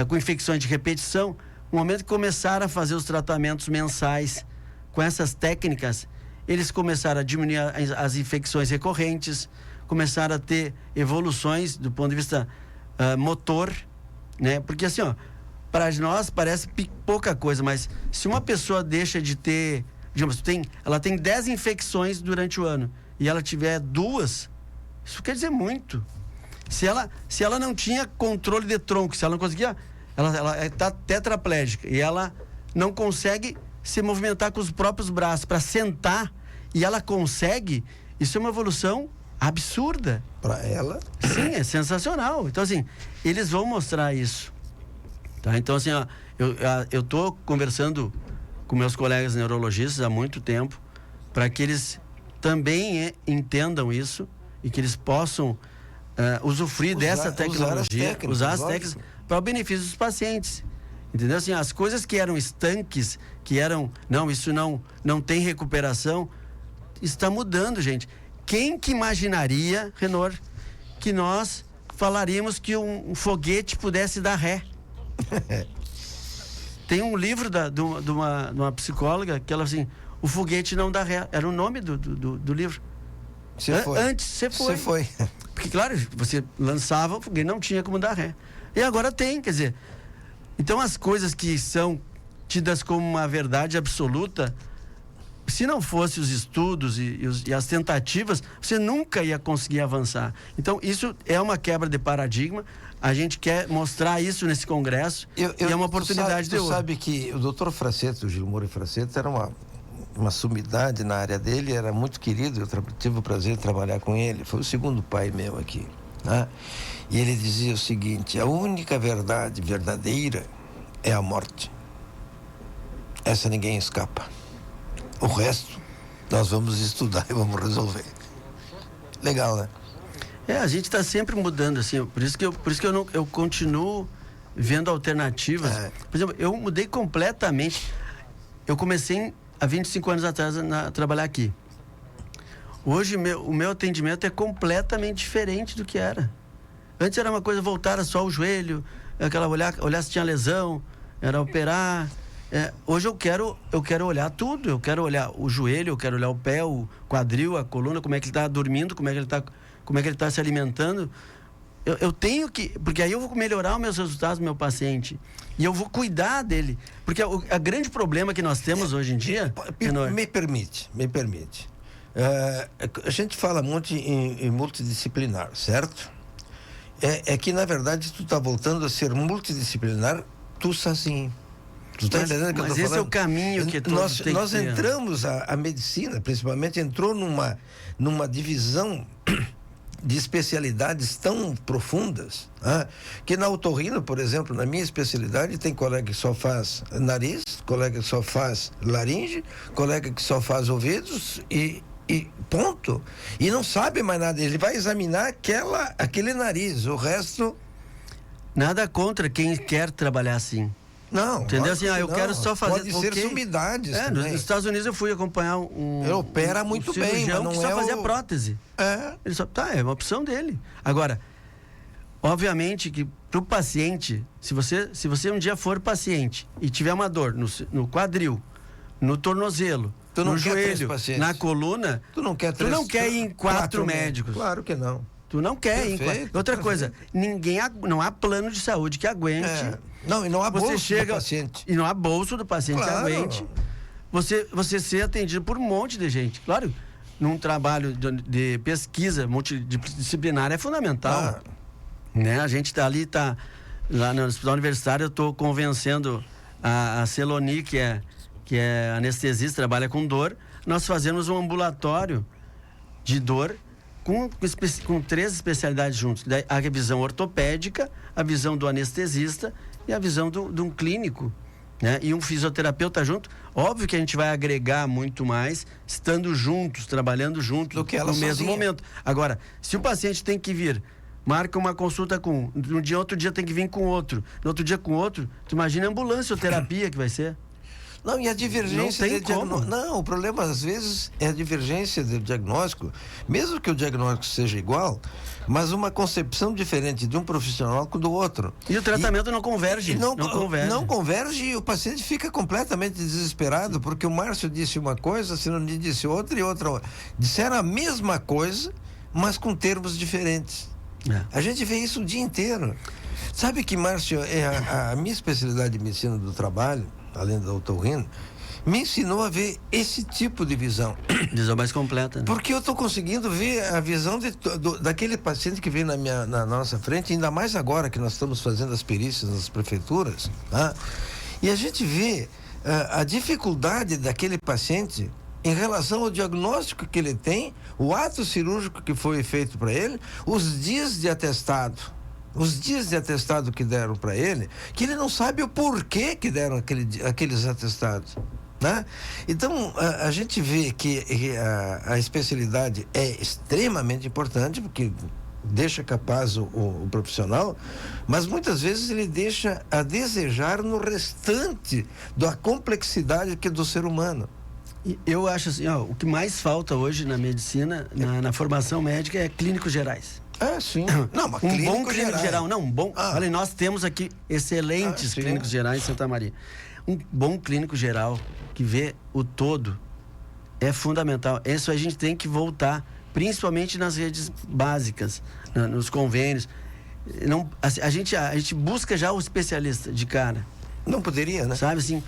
com infecções de repetição. No momento que começaram a fazer os tratamentos mensais com essas técnicas, eles começaram a diminuir as infecções recorrentes, começaram a ter evoluções do ponto de vista motor, né? Porque assim, para nós parece pouca coisa, mas se uma pessoa deixa de ter, digamos, ela tem 10 infecções durante o ano e ela tiver 2, isso quer dizer muito. Se ela não tinha controle de tronco, se ela não conseguia, ela está tetraplégica e ela não consegue se movimentar com os próprios braços para sentar, e ela consegue, isso é uma evolução absurda. Para ela? Sim, é sensacional. Então, assim, eles vão mostrar isso. Tá? Então, assim, eu tô conversando com meus colegas neurologistas há muito tempo para que eles também entendam isso e que eles possam usufruir dessa tecnologia, usar as técnicas para o benefício dos pacientes. Entendeu? Assim, as coisas que eram estanques, que eram, isso não tem recuperação, está mudando, gente. Quem que imaginaria, Renor, que nós falaríamos que um foguete pudesse dar ré? Tem um livro de uma psicóloga que ela assim, o foguete não dá ré. Era o nome do livro. Antes você foi. Porque, claro, você lançava, o foguete não tinha como dar ré. E agora tem, quer dizer. Então, as coisas que são tidas como uma verdade absoluta, se não fossem os estudos e as tentativas, você nunca ia conseguir avançar. Então, isso é uma quebra de paradigma. A gente quer mostrar isso nesse congresso e é uma oportunidade de ouro. Tu sabe que o doutor Fraceto, o Gilmore Fraceto, era uma sumidade na área dele, era muito querido, eu tive o prazer de trabalhar com ele, foi o segundo pai meu aqui, né? E ele dizia o seguinte: a única verdade verdadeira é a morte. Essa ninguém escapa. O resto nós vamos estudar e vamos resolver. Legal, né? A gente está sempre mudando, assim, por isso que eu continuo vendo alternativas. Por exemplo, eu mudei completamente. Eu comecei há 25 anos atrás a trabalhar aqui. Hoje o meu atendimento é completamente diferente do que era. Antes era uma coisa voltada só ao joelho, aquela olhar se tinha lesão, era operar. Hoje eu quero olhar tudo. Eu quero olhar o joelho, eu quero olhar o pé, o quadril, a coluna, como é que ele está dormindo, como é que ele está se alimentando. Eu tenho que... Porque aí eu vou melhorar os meus resultados do meu paciente. E eu vou cuidar dele. Porque a grande problema que nós temos hoje em dia... Me permite. A gente fala muito em multidisciplinar, certo? É que, na verdade, tu tá voltando a ser multidisciplinar tu sozinho. Tu tá entendendo o que eu tô falando? Mas esse é o caminho que nós entramos, a medicina, principalmente, entrou numa divisão de especialidades tão profundas, que na otorrino, por exemplo, na minha especialidade, tem colega que só faz nariz, colega que só faz laringe, colega que só faz ouvidos e ponto. E não sabe mais nada. Ele vai examinar aquele nariz. O resto... Nada contra quem quer trabalhar assim. Não. Entendeu? Assim, eu quero só fazer... Pode ser sumidades também. Nos Estados Unidos eu fui acompanhar ele opera muito bem, mas não que só fazia prótese. Ele só... é uma opção dele. Agora, obviamente que pro paciente, se você um dia for paciente e tiver uma dor no quadril, no tornozelo, no joelho, na coluna, tu não quer ir em quatro médicos. Claro que não. Tu não quer ir em quatro. Outra coisa, não há plano de saúde que aguente. Não, e não há bolso do paciente. E não há bolso do paciente que aguente. Você ser atendido por um monte de gente. Claro, num trabalho de pesquisa multidisciplinar é fundamental. Né? A gente tá lá no Hospital Universitário, eu estou convencendo a Celoni, que é anestesista, trabalha com dor. Nós fazemos um ambulatório de dor com 3 especialidades juntos. A visão ortopédica, a visão do anestesista e a visão de um clínico, né? E um fisioterapeuta junto. Óbvio que a gente vai agregar muito mais estando juntos, trabalhando juntos no mesmo momento. Agora, se o paciente tem que vir, marca uma consulta com um, outro dia tem que vir com outro, no outro dia com outro, tu imagina a ambulância ou terapia que vai ser. Não, e a divergência Não tem de diagnóstico. Não, o problema às vezes é a divergência do diagnóstico, mesmo que o diagnóstico seja igual, mas uma concepção diferente de um profissional com do outro. E o tratamento não converge. Não converge e o paciente fica completamente desesperado, porque o Márcio disse uma coisa, a Sinoni disse outra e outra. Disseram a mesma coisa, mas com termos diferentes. A gente vê isso o dia inteiro. Sabe que, Márcio, a minha especialidade de medicina do trabalho, além da otorrino, me ensinou a ver esse tipo de visão. Visão mais completa, né? Porque eu estou conseguindo ver a visão daquele paciente que vem na nossa frente, ainda mais agora que nós estamos fazendo as perícias nas prefeituras, tá? E a gente vê a dificuldade daquele paciente em relação ao diagnóstico que ele tem, o ato cirúrgico que foi feito para ele, os dias de atestado que deram para ele, que ele não sabe o porquê que deram aqueles atestados, né? Então, a gente vê que a especialidade é extremamente importante, porque deixa capaz o profissional, mas muitas vezes ele deixa a desejar no restante da complexidade que é do ser humano. Eu acho assim, o que mais falta hoje na medicina, na formação médica, é clínicos gerais. Sim. Não, mas um bom clínico geral. Não, um bom. Olha, nós temos aqui excelentes sim. clínicos gerais em Santa Maria. Um bom clínico geral que vê o todo é fundamental. Isso a gente tem que voltar, principalmente nas redes básicas, nos convênios. Não, a gente busca já o especialista de cara. Não poderia, né? Sabe assim?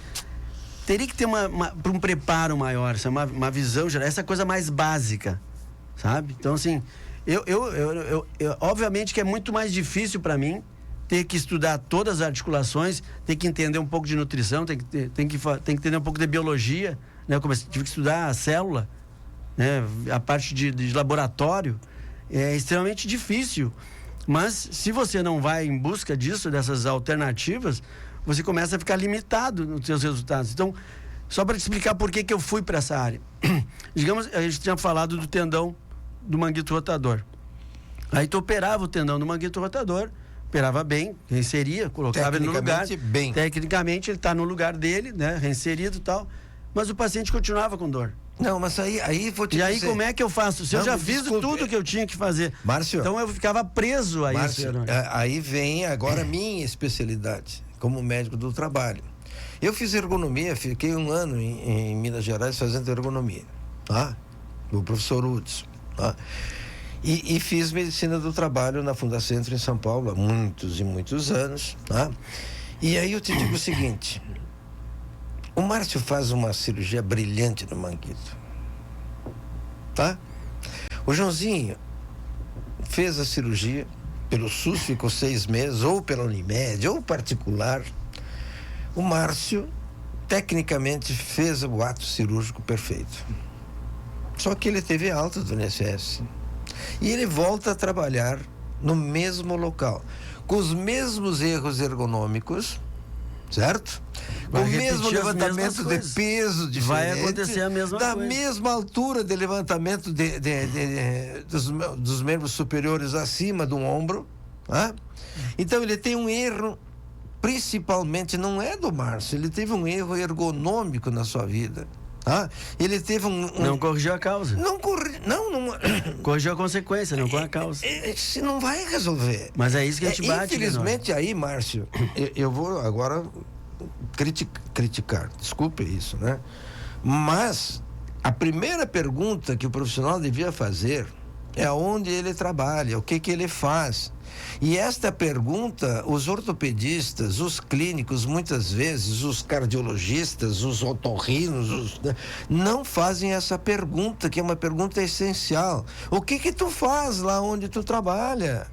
Teria que ter um preparo maior, uma visão geral, essa coisa mais básica, sabe? Então, assim, eu obviamente que é muito mais difícil para mim ter que estudar todas as articulações, ter que entender um pouco de nutrição, tem que entender um pouco de biologia, né? Tive que estudar a célula, né? A parte de laboratório é extremamente difícil, mas se você não vai em busca dessas alternativas, você começa a ficar limitado nos seus resultados. Então, só para te explicar por que eu fui para essa área. Digamos, a gente tinha falado do tendão do manguito rotador. Aí tu operava o tendão do manguito rotador, operava bem, reinseria, colocava ele no lugar. Bem. Tecnicamente ele está no lugar dele, né, reinserido e tal, mas o paciente continuava com dor. Não, mas aí vou te dizer... E aí como é que eu faço? Se eu já fiz tudo que eu tinha que fazer. Márcio, então eu ficava preso a isso. Aí vem agora a minha especialidade como médico do trabalho. Eu fiz ergonomia, fiquei 1 ano em Minas Gerais fazendo ergonomia, tá? O professor Hudson, tá? E fiz medicina do trabalho na Fundacentro em São Paulo há muitos e muitos anos, tá? E aí eu te digo o seguinte: o Márcio faz uma cirurgia brilhante no manguito, tá? O Joãozinho fez a cirurgia pelo SUS, ficou 6 meses, ou pela Unimed, ou particular. O Márcio, tecnicamente, fez o ato cirúrgico perfeito. Só que ele teve alta do INSS. E ele volta a trabalhar no mesmo local, com os mesmos erros ergonômicos, certo? Com o mesmo levantamento de peso diferente. Vai acontecer a mesma coisa. Da mesma altura de levantamento dos membros superiores acima do ombro. Tá? Então ele tem um erro, principalmente, não é do Márcio, ele teve um erro ergonômico na sua vida. Tá? Ele teve Não corrigiu a causa. Não corrigiu a consequência, não a causa. Você não vai resolver. Mas é isso que a gente bate. Infelizmente, aí, Márcio, eu vou agora criticar. Desculpe isso, né? Mas a primeira pergunta que o profissional devia fazer é aonde ele trabalha, o que ele faz. E esta pergunta, os ortopedistas, os clínicos, muitas vezes, os cardiologistas, os otorrinos, não fazem essa pergunta, que é uma pergunta essencial. O que tu faz lá onde tu trabalha?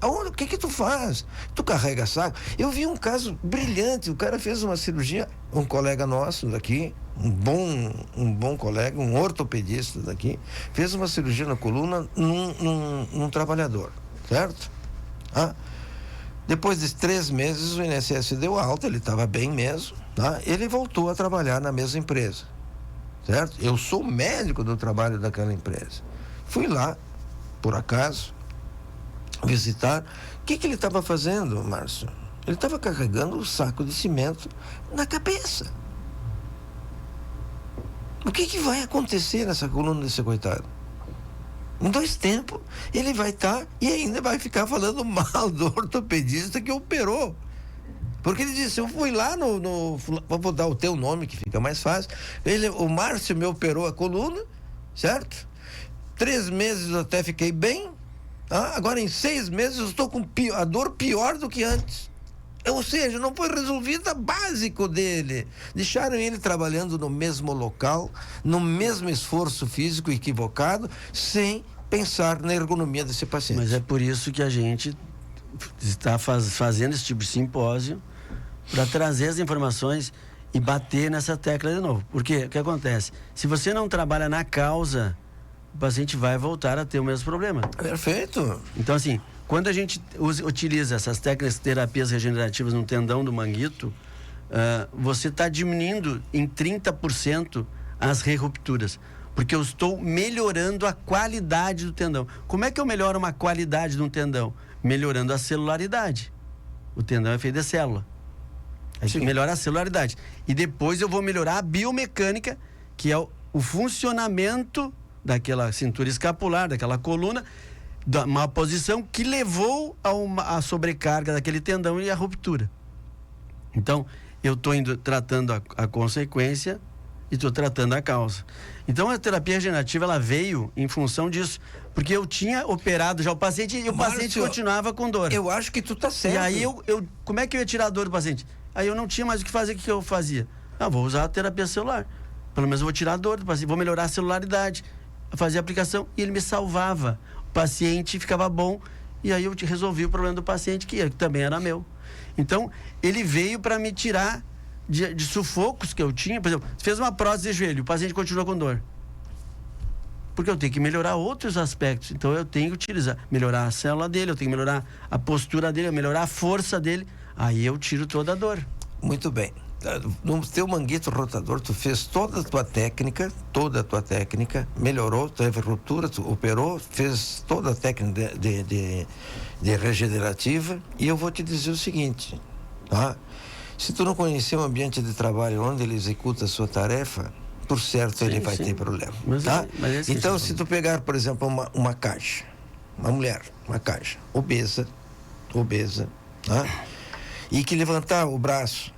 O que tu faz? Tu carrega saco? Eu vi um caso brilhante, o cara fez uma cirurgia, um colega nosso daqui, um bom colega, um ortopedista daqui, fez uma cirurgia na coluna num trabalhador, certo? Depois de 3 meses o INSS deu alta, ele estava bem mesmo, tá? Ele voltou a trabalhar na mesma empresa, certo? Eu sou médico do trabalho daquela empresa. Fui lá, por acaso, visitar. O que ele estava fazendo, Márcio? Ele estava carregando um saco de cimento na cabeça. O que vai acontecer nessa coluna desse coitado? Em 2 tempos, ele vai estar e ainda vai ficar falando mal do ortopedista que operou. Porque ele disse, eu fui lá vou dar o teu nome que fica mais fácil. O Márcio me operou a coluna, certo? 3 meses eu até fiquei bem. Agora em 6 meses eu estou com a dor pior do que antes. Ou seja, não foi resolvida básico dele. Deixaram ele trabalhando no mesmo local, no mesmo esforço físico equivocado, sem pensar na ergonomia desse paciente. Mas é por isso que a gente está fazendo esse tipo de simpósio, para trazer as informações e bater nessa tecla de novo. Porque o que acontece? Se você não trabalha na causa, o paciente vai voltar a ter o mesmo problema. Perfeito. Então, assim, quando a gente utiliza essas técnicas de terapias regenerativas no tendão do manguito, você está diminuindo em 30% as re-rupturas. Porque eu estou melhorando a qualidade do tendão. Como é que eu melhoro uma qualidade de um tendão? Melhorando a celularidade. O tendão é feito de célula. A gente melhora a celularidade. E depois eu vou melhorar a biomecânica, que é o funcionamento daquela cintura escapular, daquela coluna, uma posição que levou a sobrecarga daquele tendão e a ruptura. Então, eu estou tratando a consequência e estou tratando a causa. Então, a terapia regenerativa, ela veio em função disso. Porque eu tinha operado já o paciente e o paciente continuava com dor. Eu acho que tu tá certo. E aí, como é que eu ia tirar a dor do paciente? Aí eu não tinha mais o que fazer. O que eu fazia? Vou usar a terapia celular. Pelo menos eu vou tirar a dor do paciente, vou melhorar a celularidade, fazer a aplicação, e ele me salvava. O paciente ficava bom, e aí eu resolvi o problema do paciente, que também era meu. Então, ele veio para me tirar de sufocos que eu tinha. Por exemplo, fez uma prótese de joelho, o paciente continua com dor. Porque eu tenho que melhorar outros aspectos. Então, eu tenho que melhorar a célula dele, eu tenho que melhorar a postura dele, melhorar a força dele. Aí eu tiro toda a dor. Muito bem. No teu manguito rotador, tu fez toda a tua técnica, melhorou, teve ruptura, tu operou, fez toda a técnica de regenerativa. E eu vou te dizer o seguinte, tá? Se tu não conhecer o ambiente de trabalho onde ele executa a sua tarefa, por certo ele vai ter problema, tá? Então, se tu pegar, por exemplo, uma caixa, uma mulher, uma caixa obesa, tá? E que levantar o braço,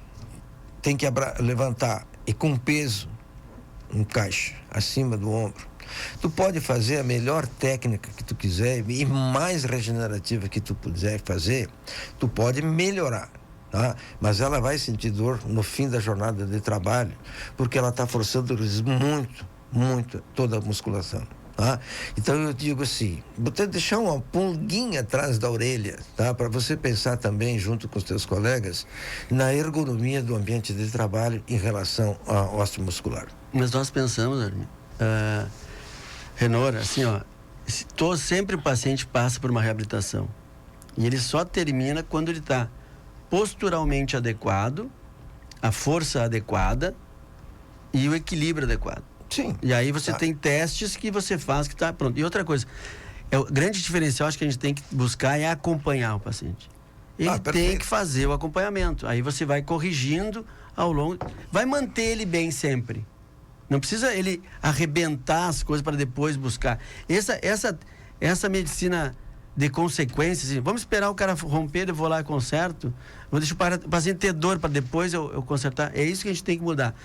tem que levantar e com peso, um caixa acima do ombro. Tu pode fazer a melhor técnica que tu quiser e mais regenerativa que tu puder fazer, tu pode melhorar, tá? Mas ela vai sentir dor no fim da jornada de trabalho, porque ela está forçando muito toda a musculação. Tá? Então eu digo assim, vou até deixar uma pulguinha atrás da orelha, tá? Para você pensar também junto com os teus colegas na ergonomia do ambiente de trabalho em relação ao osteomuscular. Mas nós pensamos, Renor, assim, sempre o paciente passa por uma reabilitação e ele só termina quando ele está posturalmente adequado, a força adequada e o equilíbrio adequado. Sim. E aí você tem testes que você faz que está pronto. E outra coisa, o grande diferencial, acho que a gente tem que buscar é acompanhar o paciente. Ele tem que fazer o acompanhamento. Aí você vai corrigindo ao longo, vai manter ele bem sempre. Não precisa ele arrebentar as coisas para depois buscar. Essa medicina de consequências, assim, vamos esperar o cara romper, eu vou lá e conserto, vou deixar o paciente ter dor para depois eu consertar. É isso que a gente tem que mudar.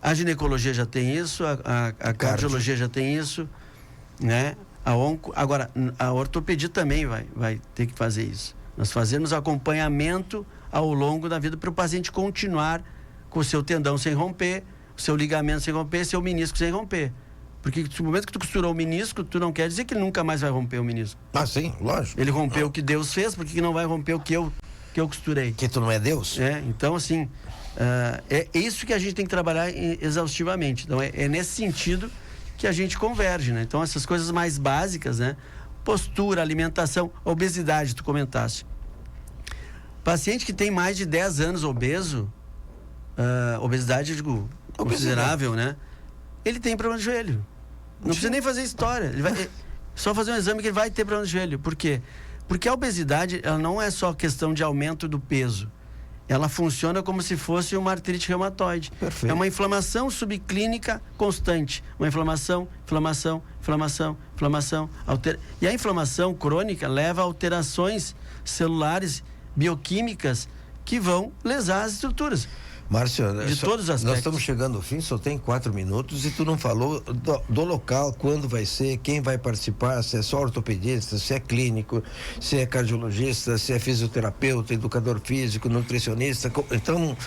A ginecologia já tem isso, a cardiologia já tem isso, né? Agora, a ortopedia também vai ter que fazer isso. Nós fazemos acompanhamento ao longo da vida para o paciente continuar com o seu tendão sem romper, o seu ligamento sem romper, seu menisco sem romper. Porque no momento que tu costurou o menisco, tu não quer dizer que ele nunca mais vai romper o menisco. Sim, lógico. Ele rompeu o que Deus fez, por que não vai romper o que eu costurei? Que tu não é Deus? Então, assim, é isso que a gente tem que trabalhar exaustivamente. Então, é nesse sentido que a gente converge, né? Então, essas coisas mais básicas, né? Postura, alimentação, obesidade, tu comentaste. Paciente que tem mais de 10 anos obeso, obesidade, eu digo, considerável, né? Ele tem problema de joelho. Não precisa nem fazer história. Ele vai só fazer um exame que ele vai ter problema de joelho. Por quê? Porque a obesidade, ela não é só questão de aumento do peso. ela funciona como se fosse uma artrite reumatoide. Perfeito. É uma inflamação subclínica constante. Uma inflamação. E a inflamação crônica leva a alterações celulares, bioquímicas, que vão lesar as estruturas. Márcio, de todos os aspectos. Nós estamos chegando ao fim, só tem 4 minutos e tu não falou do local, quando vai ser, quem vai participar, se é só ortopedista, se é clínico, se é cardiologista, se é fisioterapeuta, educador físico, nutricionista. Então,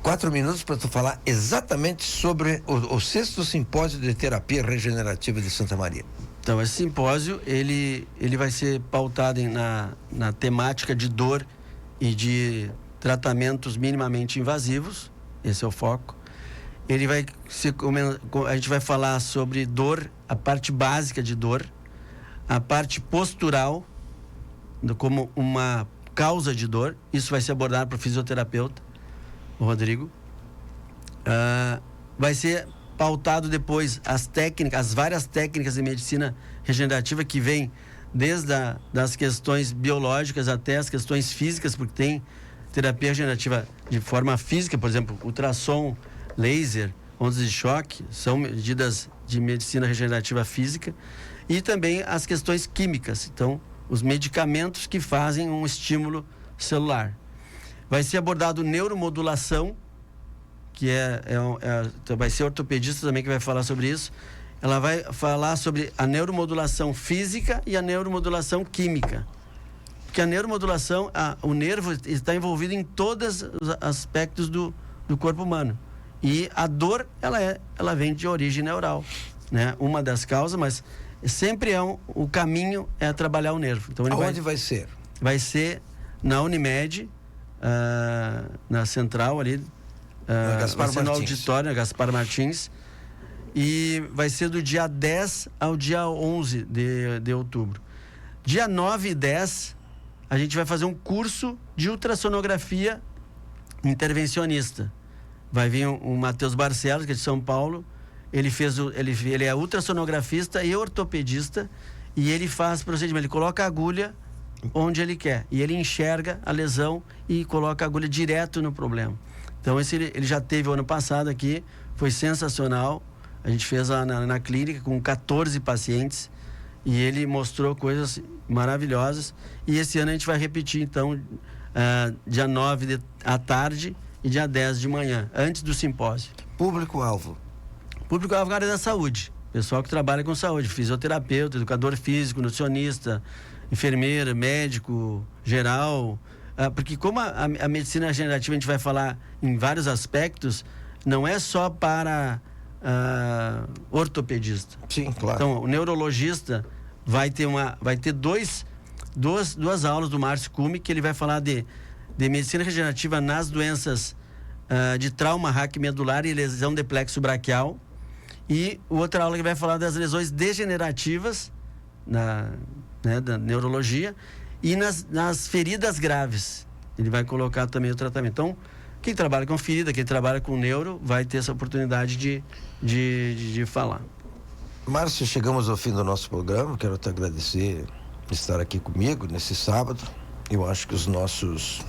4 minutos para tu falar exatamente sobre o 6º Simpósio de Terapia Regenerativa de Santa Maria. Então, esse simpósio, ele vai ser pautado na temática de dor e de tratamentos minimamente invasivos, esse é o foco. A gente vai falar sobre dor, a parte básica de dor, a parte postural, como uma causa de dor. Isso vai ser abordado por fisioterapeuta, o Rodrigo. Vai ser pautado depois as várias técnicas de medicina regenerativa que vêm desde das questões biológicas até as questões físicas, porque tem terapia regenerativa de forma física, por exemplo, ultrassom, laser, ondas de choque, são medidas de medicina regenerativa física, e também as questões químicas, então, os medicamentos que fazem um estímulo celular. Vai ser abordado neuromodulação, que vai ser ortopedista também que vai falar sobre isso. Ela vai falar sobre a neuromodulação física e a neuromodulação química. Porque a neuromodulação, o nervo está envolvido em todos os aspectos do corpo humano. E a dor, ela vem de origem neural, né? Uma das causas, mas sempre o caminho é trabalhar o nervo. Então, aonde vai ser? Vai ser na Unimed, na central ali, Gaspar vai ser no Martins. auditório, Gaspar Martins. E vai ser do dia 10 ao dia 11 de outubro. Dia 9 e 10, a gente vai fazer um curso de ultrassonografia intervencionista. Vai vir o Matheus Barcelos, que é de São Paulo. Ele é ultrassonografista e ortopedista, e ele faz procedimento. Ele coloca a agulha onde ele quer, e ele enxerga a lesão e coloca a agulha direto no problema. Então, ele já teve o ano passado aqui, foi sensacional. A gente fez na clínica com 14 pacientes e ele mostrou coisas maravilhosas. E esse ano a gente vai repetir, então, dia 9 à tarde e dia 10 de manhã, antes do simpósio. Público-alvo? Público-alvo na área da saúde. Pessoal que trabalha com saúde, fisioterapeuta, educador físico, nutricionista, enfermeira, médico, geral. Porque como a medicina regenerativa a gente vai falar em vários aspectos, não é só para ortopedista. Sim, claro. Então, o neurologista vai ter duas aulas do Márcio Cume, que ele vai falar de medicina regenerativa nas doenças de trauma raquimedular e lesão de plexo braquial. E outra aula que vai falar das lesões degenerativas da neurologia e nas feridas graves. Ele vai colocar também o tratamento. Então, quem trabalha com ferida, quem trabalha com neuro, vai ter essa oportunidade de falar. Márcio, chegamos ao fim do nosso programa. Quero te agradecer por estar aqui comigo nesse sábado. Eu acho que os nossos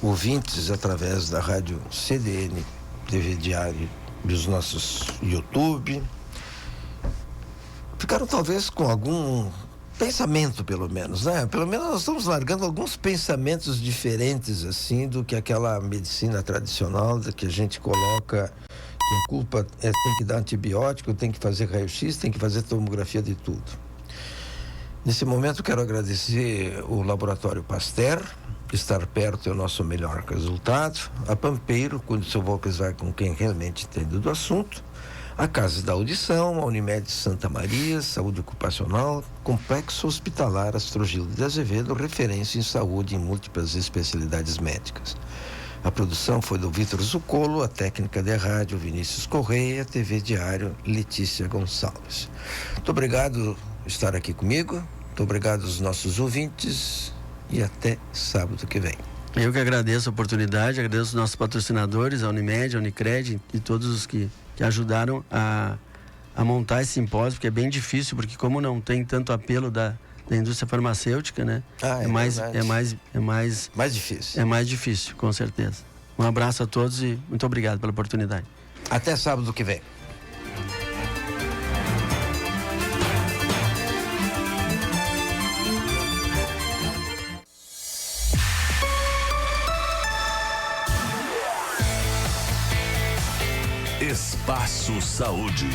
ouvintes, através da rádio CDN, TV Diário, dos nossos YouTube, ficaram talvez com algum pensamento, pelo menos, né? Pelo menos nós estamos largando alguns pensamentos diferentes, assim, do que aquela medicina tradicional, da que a gente coloca que a culpa tem que dar antibiótico, tem que fazer raio-x, tem que fazer tomografia de tudo. Nesse momento quero agradecer o Laboratório Pasteur. Estar perto é o nosso melhor resultado. A Pampeiro, cuide do seu Volkswagen com quem realmente entende do assunto. A Casa da Audição, a Unimed Santa Maria, Saúde Ocupacional, Complexo Hospitalar Astrogildo de Azevedo, referência em saúde em múltiplas especialidades médicas. A produção foi do Vitor Zuccolo, a técnica de rádio Vinícius Correia, TV Diário Letícia Gonçalves. Muito obrigado por estar aqui comigo, muito obrigado aos nossos ouvintes e até sábado que vem. Eu que agradeço a oportunidade, agradeço os nossos patrocinadores, a Unimed, a Unicred e todos os que ajudaram a montar esse simpósio, porque é bem difícil, porque como não tem tanto apelo da da indústria farmacêutica, né? Ah, é mais difícil. É mais difícil, com certeza. Um abraço a todos e muito obrigado pela oportunidade. Até sábado que vem. Espaço Saúde.